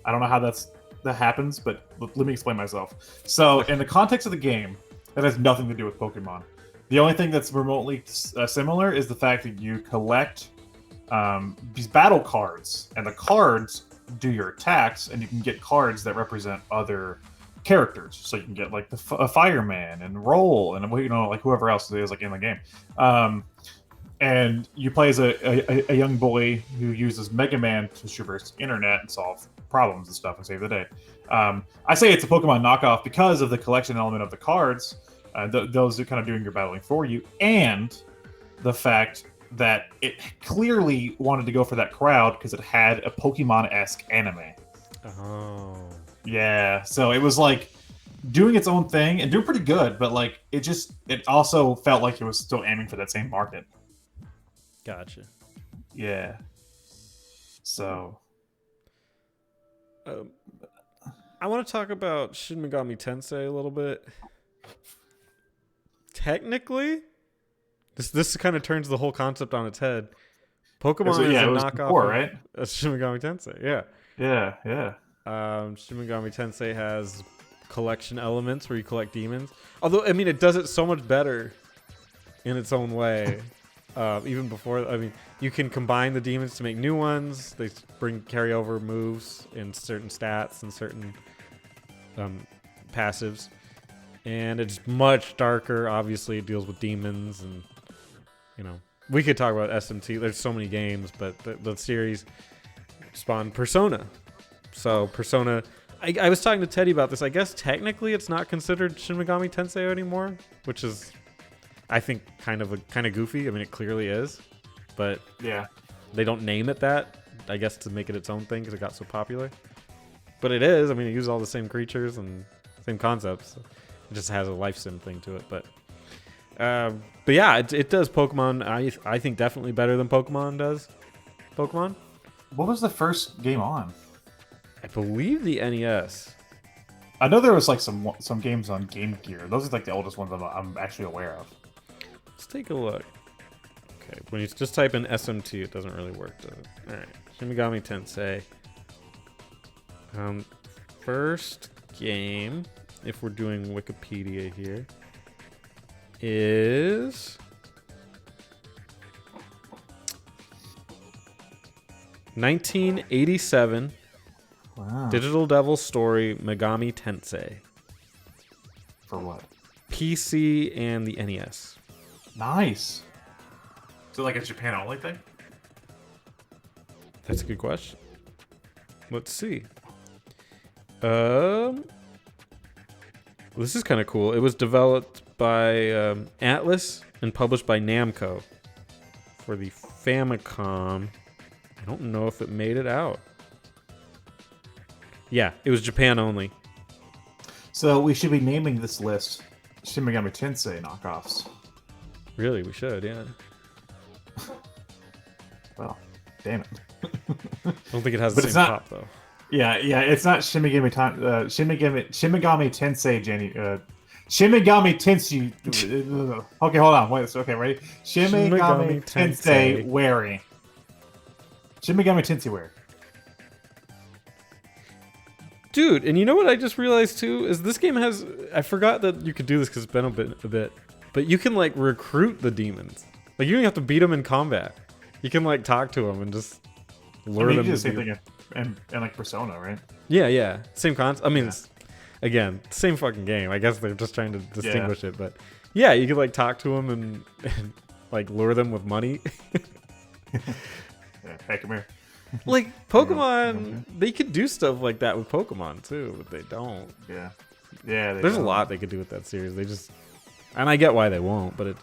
I don't know how that happens, but let me explain myself. So, in the context of the game, that has nothing to do with Pokemon. The only thing that's remotely similar is the fact that you collect these battle cards, and the cards do your attacks, and you can get cards that represent other characters. So you can get like a fireman and roll, and like whoever else is like in the game. And you play as a young boy who uses Mega Man to traverse the internet and solve problems and stuff and save the day. I say it's a Pokemon knockoff because of the collection element of the cards. Those are kind of doing your battling for you, and the fact that it clearly wanted to go for that crowd because it had a Pokemon-esque anime. Oh. Yeah, so it was like doing its own thing and doing pretty good, but like it also felt like it was still aiming for that same market. Gotcha. Yeah. So I want to talk about Shin Megami Tensei a little bit. Technically, this kind of turns the whole concept on its head. Pokemon is a knockoff before, right? of Shin Megami Tensei. Yeah. Yeah. Shin Megami Tensei has collection elements where you collect demons. Although, I mean, it does it so much better in its own way. Even before, I mean, you can combine the demons to make new ones. They carry over moves and certain stats and certain passives. And it's much darker. Obviously, it deals with demons, and we could talk about SMT. There's so many games, but the series spawned Persona. So Persona, I was talking to Teddy about this. I guess technically it's not considered Shin Megami Tensei anymore, which is, I think, kind of goofy. I mean, it clearly is, but yeah, they don't name it that. I guess to make it its own thing because it got so popular. But it is. I mean, it uses all the same creatures and same concepts. It just has a life sim thing to it. But yeah, it does Pokemon. I think definitely better than Pokemon does. Pokemon. What was the first game on? I believe the NES. I know there was like some games on Game Gear. Those are like the oldest ones I'm actually aware of. Let's take a look. Okay, when you just type in SMT, it doesn't really work, does it? All right, Shin Megami Tensei. First game, if we're doing Wikipedia here, is 1987. Wow. Digital Devil Story Megami Tensei. For what? PC and the NES. Nice. So like a Japan only thing? That's a good question. Let's see. This is kind of cool. It was developed by Atlas and published by Namco for the Famicom. I don't know if it made it out. Yeah, it was Japan only. So we should be naming this list Shin Megami Tensei knockoffs. Really, we should, yeah. Well, damn it. I don't think it has But the it's same not- pop, though. Yeah, it's not Shin Megami Tensei Shin Megami Tensei. Okay, hold on. Wait, okay, ready? Shin Megami Tensei Wary. Shin Megami Tensei Wary. Dude, and you know what I just realized too is this game has. I forgot that you could do this because it's been a bit, but you can like recruit the demons. Like you don't have to beat them in combat. You can like talk to them and just lure them. You do the to same do- thing in like Persona, right? Yeah, same concept. I mean, Yeah. it's, again, same fucking game. I guess they're just trying to distinguish it, but yeah, you could like talk to them and like lure them with money. Yeah. Hey, come here. Like Pokemon, they could do stuff like that with Pokemon too, but they don't. Yeah. There's a lot they could do with that series. They just, and I get why they won't, but it,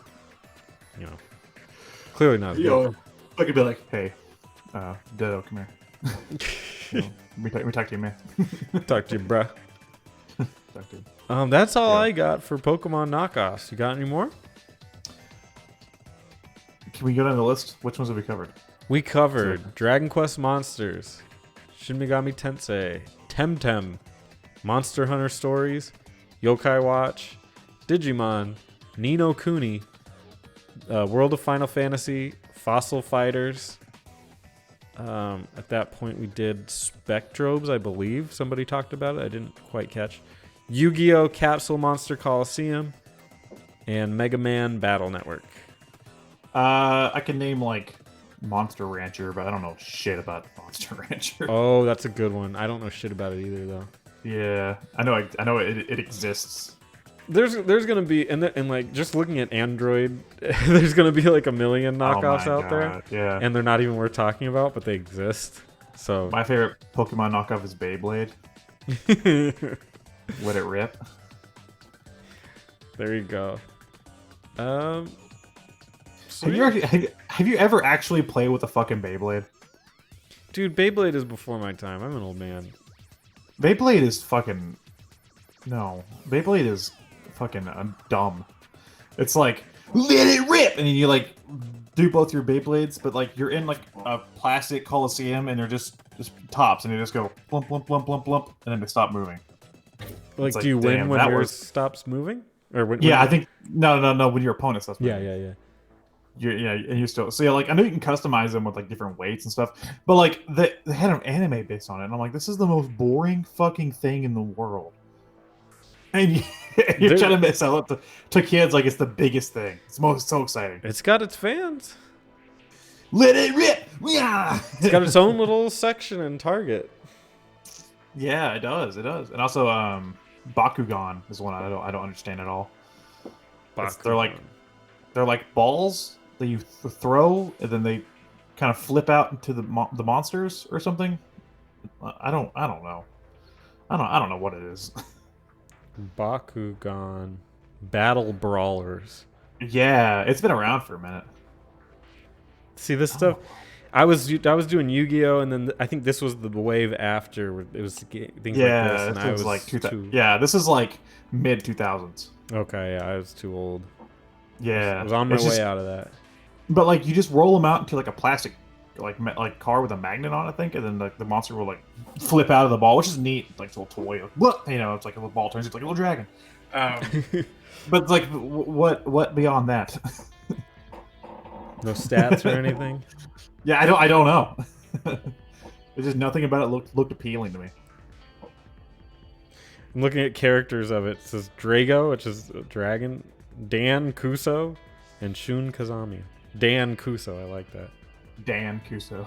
clearly not. as good. I could be like, hey, Ditto, come here. We talk to you, man. Talk to you, bruh. Talk to you. That's all Yeah. I got for Pokemon knockoffs. You got any more? Can we go down the list? Which ones have we covered? We covered Dragon Quest Monsters, Shin Megami Tensei, Temtem, Monster Hunter Stories, Yokai Watch, Digimon, Ni no Kuni, World of Final Fantasy, Fossil Fighters. At that point, we did Spectrobes, I believe. Somebody talked about it. I didn't quite catch. Yu-Gi-Oh! Capsule Monster Coliseum, and Mega Man Battle Network. I can name like Monster Rancher, but I don't know shit about Monster Rancher. Oh, that's a good one. I don't know shit about it either, though. Yeah, I know it exists. There's gonna be and like just looking at Android, there's gonna be like a million knockoffs out there, Yeah, and they're not even worth talking about, but they exist. So my favorite Pokemon knockoff is Beyblade. Let it rip. there you go. Have you ever actually played with a fucking Beyblade? Dude, Beyblade is before my time. I'm an old man. Beyblade is fucking Beyblade is fucking dumb. It's like let it rip, and then you like do both your Beyblades, but like you're in like a plastic coliseum, and they're just tops, and they just go blump blump blump blump blump, and then they stop moving. Like, It's do you like, win damn, when that yours was- stops moving? Or when? Yeah, I think no. When your opponent stops Yeah, moving. yeah. Yeah, and you still so yeah, like I know you can customize them with like different weights and stuff, but like they had an anime based on it, and I'm like, this is the most boring fucking thing in the world. And you're Dude. trying to sell it to kids like it's the biggest thing. It's so exciting. It's got its fans. Let it rip! Yeah, It's got its own little section in Target. yeah, it does, and also Bakugan is one I don't understand at all. They're like balls that you throw, and then they kind of flip out into the monsters or something. I don't know. I don't know what it is. Bakugan Battle Brawlers. Yeah, it's been around for a minute. See this stuff? I was doing Yu-Gi-Oh, and then I think this was the wave after. Where it was things like this, Yeah, and this I was was like too. Yeah, this is like mid 2000s. Okay, yeah, I was too old. Yeah, I was on my it's way just- out of that. But like you just roll them out into like a plastic like car with a magnet on, I think, and then like the monster will like flip out of the ball, which is neat. Like it's a little toy. What it's like a little ball turns into like a little dragon. But like what beyond that? No stats or anything. Yeah, I don't know. There's just nothing about it looked appealing to me. I'm looking at characters of it. It says Drago, which is a dragon, Dan Kuso, and Shun Kazami. Dan Kuso, I like that. Dan Kuso.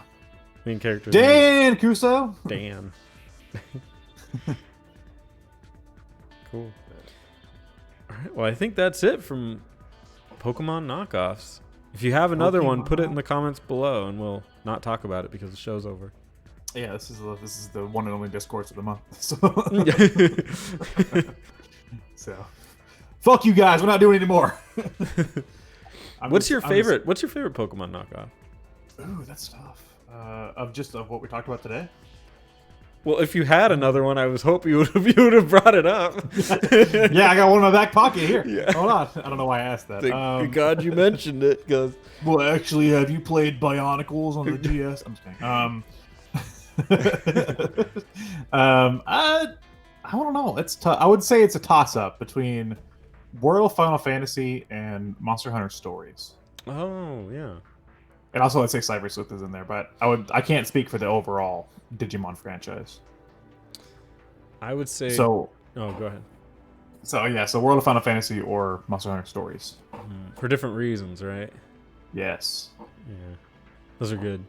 Main character. Dan Kuso. Dan. Cool. All right. Well, I think that's it from Pokemon knockoffs. If you have another one, put it in the comments below, and we'll not talk about it because the show's over. Yeah, this is the one and only Discourse of the month. So, fuck you guys. We're not doing it anymore. What's your favorite Pokemon knockoff? Ooh, that's tough. Of what we talked about today. Well, if you had another one, I was hoping you would have brought it up. Yeah, I got one in my back pocket here. Yeah. Hold on. I don't know why I asked that. Thank God you mentioned it, because Well, actually, have you played Bionicles on the DS? I'm just kidding. I don't know. It's tough. I would say it's a toss-up between Royal Final Fantasy and Monster Hunter Stories. oh yeah, And also, I'd say Cyber Sleuth is in there, but I can't speak for the overall Digimon franchise. I would say. So Oh, go ahead. So World of Final Fantasy or Monster Hunter Stories. For different reasons, right? Yes. Yeah, those are good.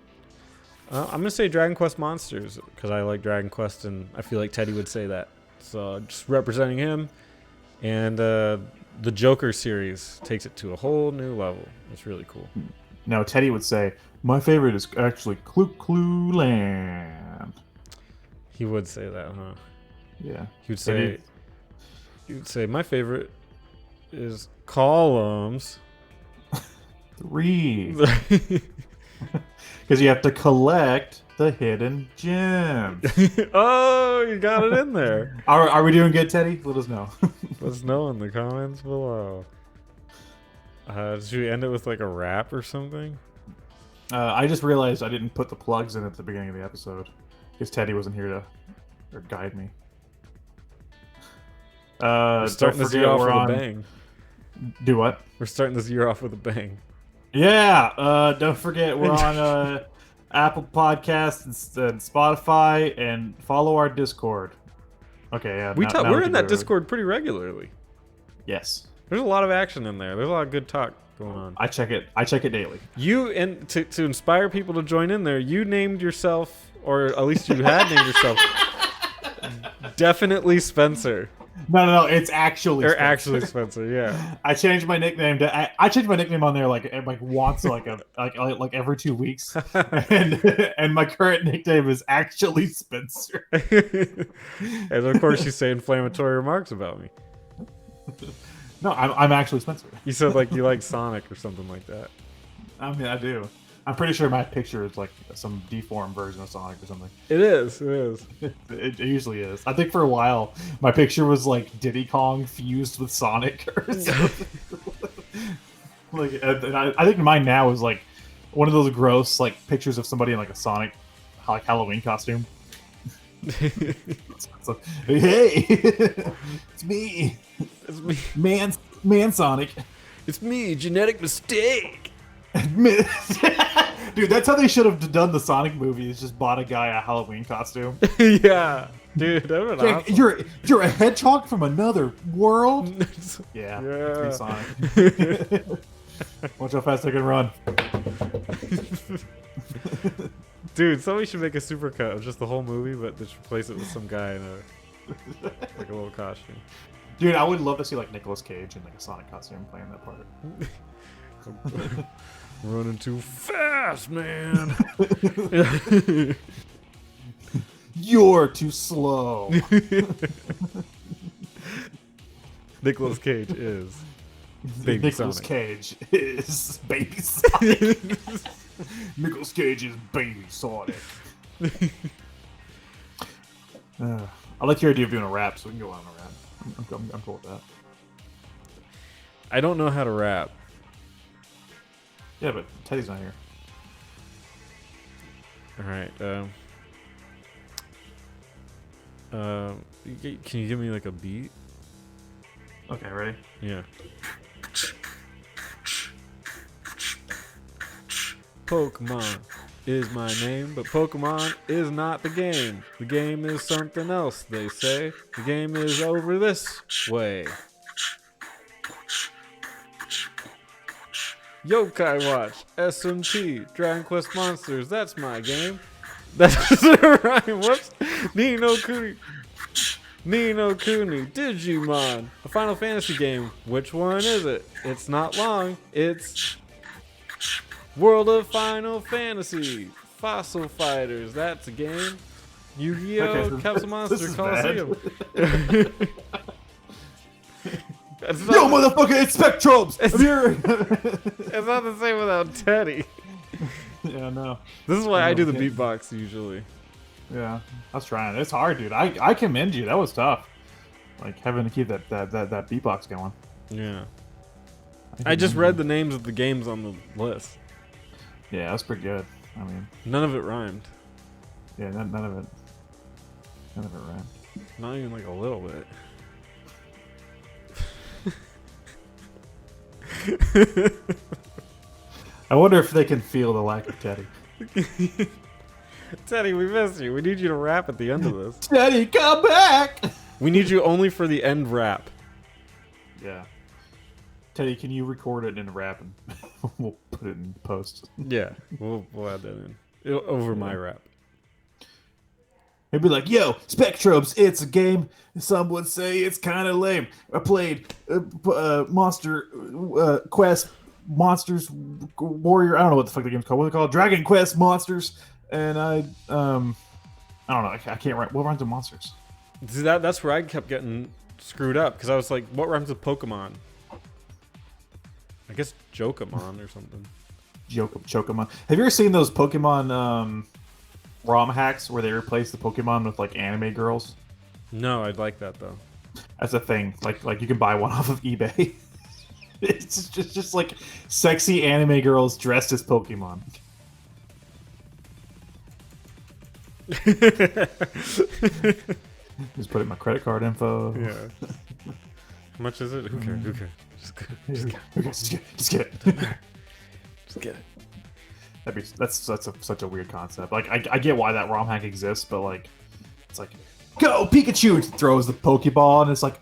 I'm gonna say Dragon Quest Monsters because I like Dragon Quest, and I feel like Teddy would say that. So just representing him, and the Joker series takes it to a whole new level. It's really cool. Now Teddy would say, my favorite is actually Clue Land. He would say that, huh? Yeah. He would say my favorite is Columns. 3. Because you have to collect the hidden gems. Oh, you got it in there. Are we doing good, Teddy? Let us know. Let us know in the comments below. Should we end it with like a rap or something? I just realized I didn't put the plugs in at the beginning of the episode because Teddy wasn't here to guide me. We're starting this year off with a bang. Do what? We're starting this year off with a bang. Yeah. Don't forget we're on Apple Podcasts and Spotify, and follow our Discord. Okay. Yeah. We're in that Discord pretty regularly. Yes. There's a lot of action in there. There's a lot of good talk going on. I check it. I check it daily. You and to inspire people to join in there, you named yourself, or at least you had named yourself, definitely Spencer. No. It's actually. Or Spencer. actually Spencer. Yeah. I changed my nickname to. I changed my nickname on there like once like every 2 weeks, and my current nickname is actually Spencer. And of course, you say inflammatory remarks about me. No, I'm actually Spencer. You said like you like Sonic or something like that. I mean, I do. I'm pretty sure my picture is like some deformed version of Sonic or something. It is. It is. It usually is. I think for a while my picture was like Diddy Kong fused with Sonic or something. Like, and I think mine now is like one of those gross like pictures of somebody in like a Sonic like Halloween costume. It's like, hey, it's me. It's me. Man Sonic. It's me. Genetic mistake. Dude, that's how they should have done the Sonic movie. Is just bought a guy a Halloween costume. Yeah, dude, that would Like, awesome. you're a hedgehog from another world. Yeah, Yeah. it's me, Sonic. Watch how fast I can run. Dude, somebody should make a supercut of just the whole movie, but just replace it with some guy in a like a little costume. Dude, I would love to see like Nicolas Cage in like a Sonic costume playing that part. Running too fast, man. You're too slow. Nicolas Cage is Baby Nicolas Sonic. Cage is Baby Sonic. Nicolas Cage is Baby Sonic. I like your idea of doing a rap, so we can go on a rap. I'm cool with that. I don't know how to rap. Yeah, but Teddy's not here. All right. Can you give me like a beat? Okay, ready? Yeah. Pokemon is my name, but Pokemon is not the game. The game is something else, they say. The game is over this way. Yokai Watch, SMP, Dragon Quest Monsters, that's my game. That doesn't rhyme. Whoops. Nino Kuni, Digimon, a Final Fantasy game. Which one is it? It's not long. It's World of Final Fantasy, Fossil Fighters, that's a game. Yu-Gi-Oh! Okay, so Capsule Monster this is Coliseum. It's Yo, not, motherfucker, it's Spectrobes! I'm here! it's not the same without Teddy. Yeah, no. This is why I do the Okay. beatbox usually. Yeah, I was trying. It's hard, dude. I commend you. That was tough. Like, having to keep that beatbox going. Yeah. I just read the names of the games on the list. Yeah, that's pretty good. I mean, None of it rhymed. yeah, none of it. None of it ran. Not even like a little bit. I wonder if they can feel the lack of Teddy. Teddy, we missed you. We need you to rap at the end of this. Teddy, come back! We need you only for the end rap. Yeah. Teddy, can you record it in a rap and we'll put it in post? Yeah, we'll add that in. Over my rap. He'd be like, yo, Spectrobes, it's a game. Some would say it's kind of lame. I played Monster Quest Monsters Warrior. I don't know what the fuck the game's called. What's it called? Dragon Quest Monsters. And I don't know. I can't write. What rhymes with monsters? See, that's where I kept getting screwed up because I was like, what rhymes with Pokemon? I guess Jokamon or something. Chokemon. Have you ever seen those Pokemon ROM hacks where they replace the Pokemon with like anime girls? No, I'd like that though. That's a thing. Like you can buy one off of eBay. It's just like sexy anime girls dressed as Pokemon. Just put in my credit card info. Yeah. How much is it? Who cares? Who cares? Just Just get it. just get it. That's such a weird concept. Like I get why that ROM hack exists, but like it's like go Pikachu throws the Pokeball and it's like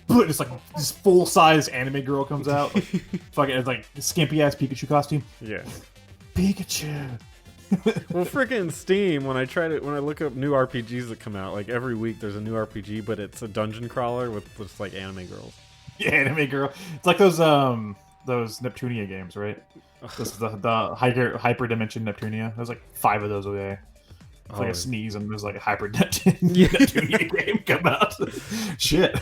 it's like this full size anime girl comes out, like, fucking it's like skimpy ass Pikachu costume. Yeah. Pikachu. Well, freaking Steam. When I look up new RPGs that come out, like every week there's a new RPG, but it's a dungeon crawler with just like anime girls. Yeah, anime girl. It's like those Neptunia games, right? This is the hyper dimension Neptunia. There's like 5 of those away. It's like a sneeze and there's like a hyper Neptunia game come out. Shit.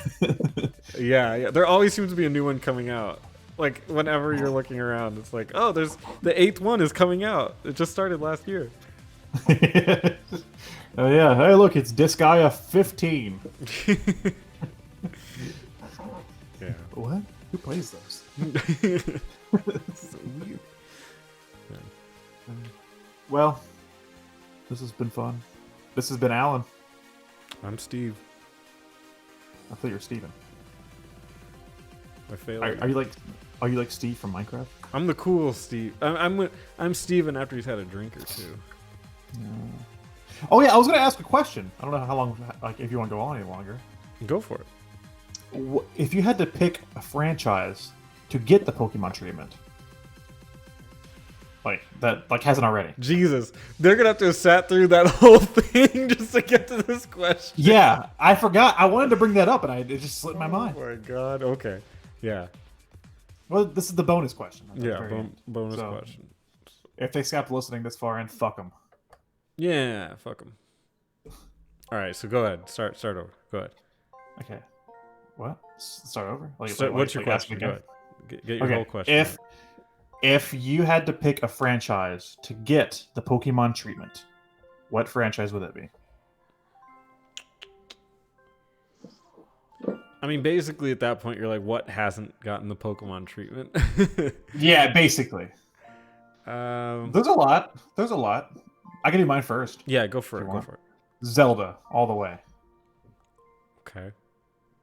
Yeah. There always seems to be a new one coming out. Like whenever you're looking around, it's like, oh, there's the 8th one is coming out. It just started last year. Oh yeah. Hey, look, it's Disgaea 15. Yeah. What? Who plays those? So weird. Yeah. Well, this has been fun. This has been Alan. I'm Steve. I thought you were Steven. I failed. Are you like Steve from Minecraft? I'm the cool Steve. I'm Steven after he's had a drink or two. Oh yeah, I was gonna ask a question. I don't know how long, like, if you want to go on any longer. Go for it. If you had to pick a franchise to get the Pokemon treatment, like that, like hasn't already. Jesus, they're gonna have to have sat through that whole thing just to get to this question. Yeah, I forgot. I wanted to bring that up, and it just slipped my mind. Oh my god. Okay. Yeah. Well, this is the bonus question. Yeah. Bonus question. If they stopped listening this far in, fuck them. Yeah. Fuck them. All right. So go ahead. Start over. Go ahead. Okay. What? Start over? What's your question? Go ahead. Get your whole question. If you had to pick a franchise to get the Pokemon treatment, what franchise would that be? I mean, basically, at that point, you're like, what hasn't gotten the Pokemon treatment? Yeah, basically. There's a lot. I can do mine first. Yeah, go for it. Go for it. Zelda, all the way. Okay.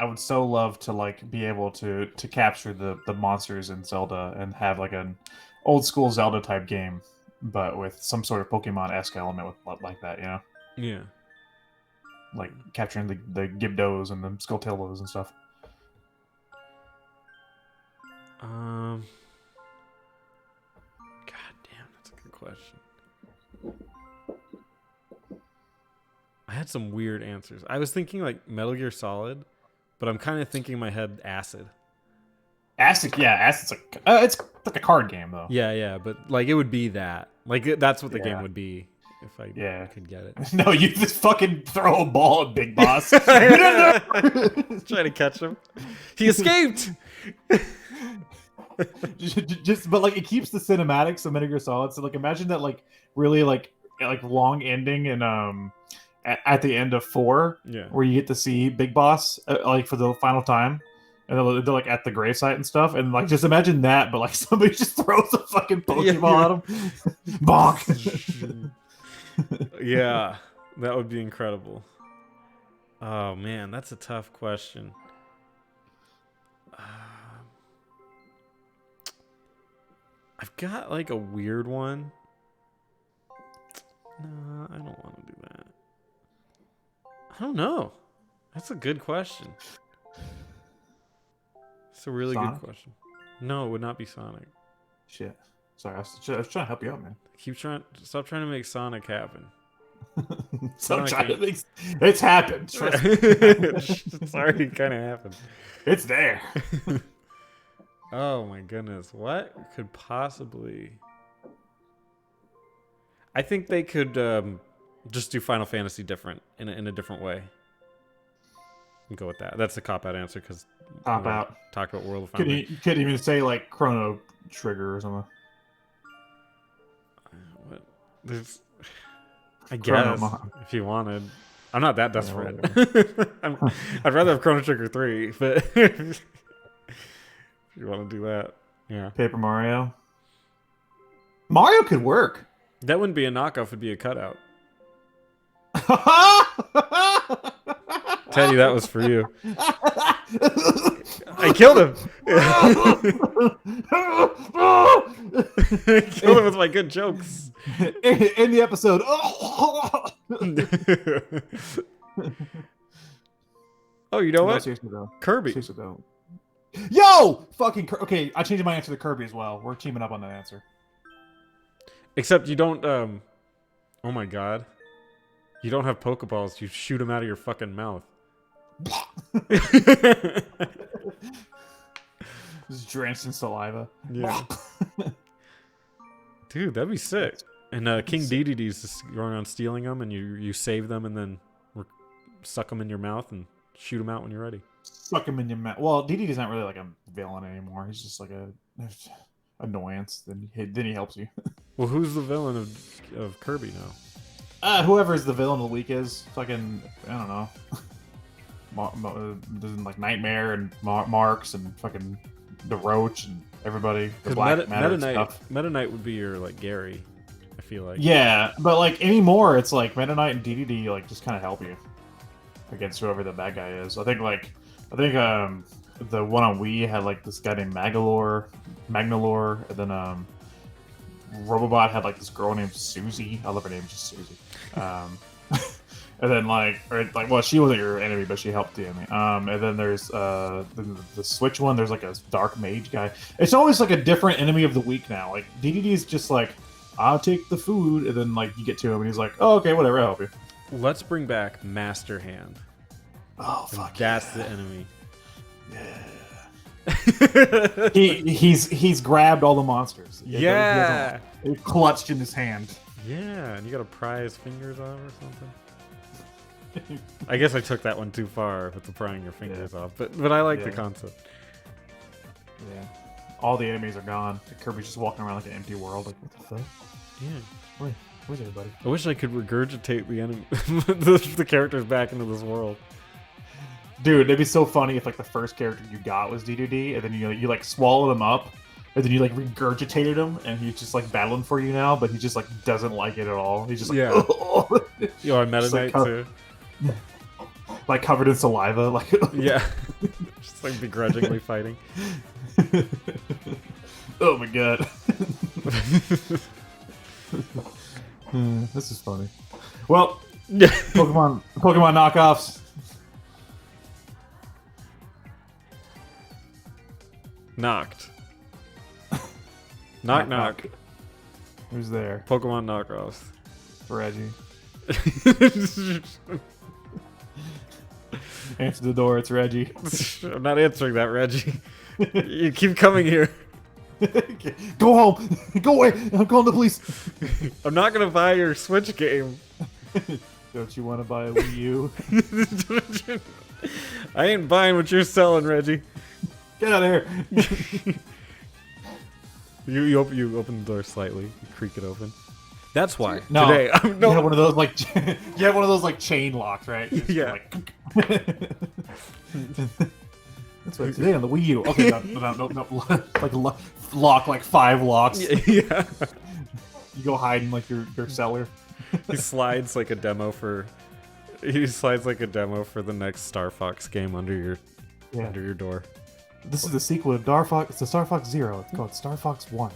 I would so love to like be able to capture the monsters in Zelda and have like an old school Zelda type game, but with some sort of Pokemon-esque element with like that, you know? Yeah. Like capturing the Gyptos and the Skulltulas and stuff. God damn, that's a good question. I had some weird answers. I was thinking like Metal Gear Solid, but I'm kind of thinking in my head Acid. Acid, yeah, Acid's like it's like a card game though. Yeah, but like it would be that. Like that's what the game would be if I could get it. No, you just fucking throw a ball at Big Boss. Trying to catch him. He escaped. But like it keeps the cinematics of Metal Gear Solid. So like imagine that like really like long ending and at the end of 4, where you get to see Big Boss like for the final time, and they're like at the gravesite and stuff, and like just imagine that, but like somebody just throws a fucking Pokeball at him, bonk. Yeah, that would be incredible. Oh man, that's a tough question. I've got like a weird one. No, I don't want to do that. I don't know. That's a good question. It's a really Sonic? good question. No, it would not be Sonic. Shit. Sorry, I was trying to help you out, man. Stop trying to make Sonic happen. It's happened. Trust me. It's already kind of happened. It's there. Oh my goodness. What could possibly... I think they could just do Final Fantasy different in a different way. Go with that. That's a cop-out answer because Cop-out. Talk about World of Final Fantasy. You couldn't even say like Chrono Trigger or something. What? There's... I guess if you wanted. I'm not that desperate. I'd rather have Chrono Trigger 3, but if you want to do that, yeah. Paper Mario. Mario could work. That wouldn't be a knockoff; it'd be a cutout. Teddy, that was for you. I killed him. I killed him with my good jokes. In the episode. Oh, you know No, what? seriously though. Kirby. Seriously though. Yo! Fucking okay, I changed my answer to Kirby as well. We're teaming up on that answer. Except you don't. Oh my god. You don't have Pokeballs. You shoot them out of your fucking mouth. Just drenched in saliva. Yeah. Dude, that'd be sick. And King Dedede's just going around stealing them, and you save them, and then suck them in your mouth and shoot them out when you're ready. Suck him in your mouth. Well, Dedede's not really like a villain anymore. He's just like a annoyance. Then he helps you. Well, who's the villain of Kirby now? Whoever's the villain of the week is fucking, I don't know. Like Nightmare and Marks and fucking the Roach and everybody. The Black Matter stuff. Meta Knight would be your like Gary, I feel like. Yeah, but like anymore, it's like Meta Knight and DDD like just kind of help you against whoever the bad guy is. I think the one on Wii had like this guy named Magnalore, and then Robobot had like this girl named Susie. I love her name, just Susie. And then well, she wasn't your enemy, but she helped the enemy. And then there's the Switch one. There's like a dark mage guy. It's always like a different enemy of the week now. Like DDD is just like, I'll take the food, and then like you get to him, and he's like, oh, okay, whatever, I'll help you. Let's bring back Master Hand. Oh fuck, that's the enemy. Yeah. he's grabbed all the monsters. Yeah. They're clutched in his hand. Yeah, and you gotta pry his fingers off or something. I guess I took that one too far with the prying your fingers off, but I like the concept. Yeah. All the enemies are gone. Kirby's just walking around like an empty world. Like, what the fuck? Yeah. Where's everybody? I wish I could regurgitate the enemy, the characters back into this world. Dude, it'd be so funny if like the first character you got was DDD, and then you like swallowed him up, and then you like regurgitated him, and he's just like battling for you now, but he just like doesn't like it at all. He's just like, oh. Yo, I Meta Knight too. Like covered in saliva, like yeah, just like begrudgingly fighting. Oh my god. This is funny. Well, Pokemon knockoffs. Knocked. Knock. Who's there? Pokemon knockoffs. Reggie. Answer the door, it's Reggie. I'm not answering that, Reggie. You keep coming here. Go home! Go away! I'm calling the police! I'm not gonna buy your Switch game. Don't you want to buy a Wii U? I ain't buying what you're selling, Reggie. Get out of here! You open the door slightly. You creak it open. That's why. No, today, you have one of those like you have one of those like chain locks, right? It's yeah. Like, that's right. Today on the Wii U. Okay, no. Like lock like 5 locks. Yeah. You go hide in like your cellar. He slides like a demo for the next Star Fox game under your door. This is the sequel to Star Fox. It's the Star Fox Zero. It's called Star Fox 1.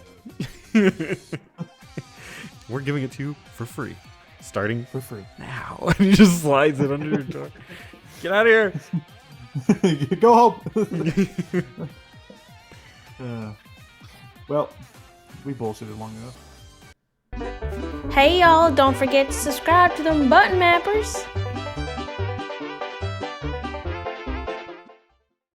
We're giving it to you for free, starting for free now. And he just slides it under your door. Get out of here! Go home. Well, we bullshitted long enough. Hey y'all, don't forget to subscribe to them button mappers.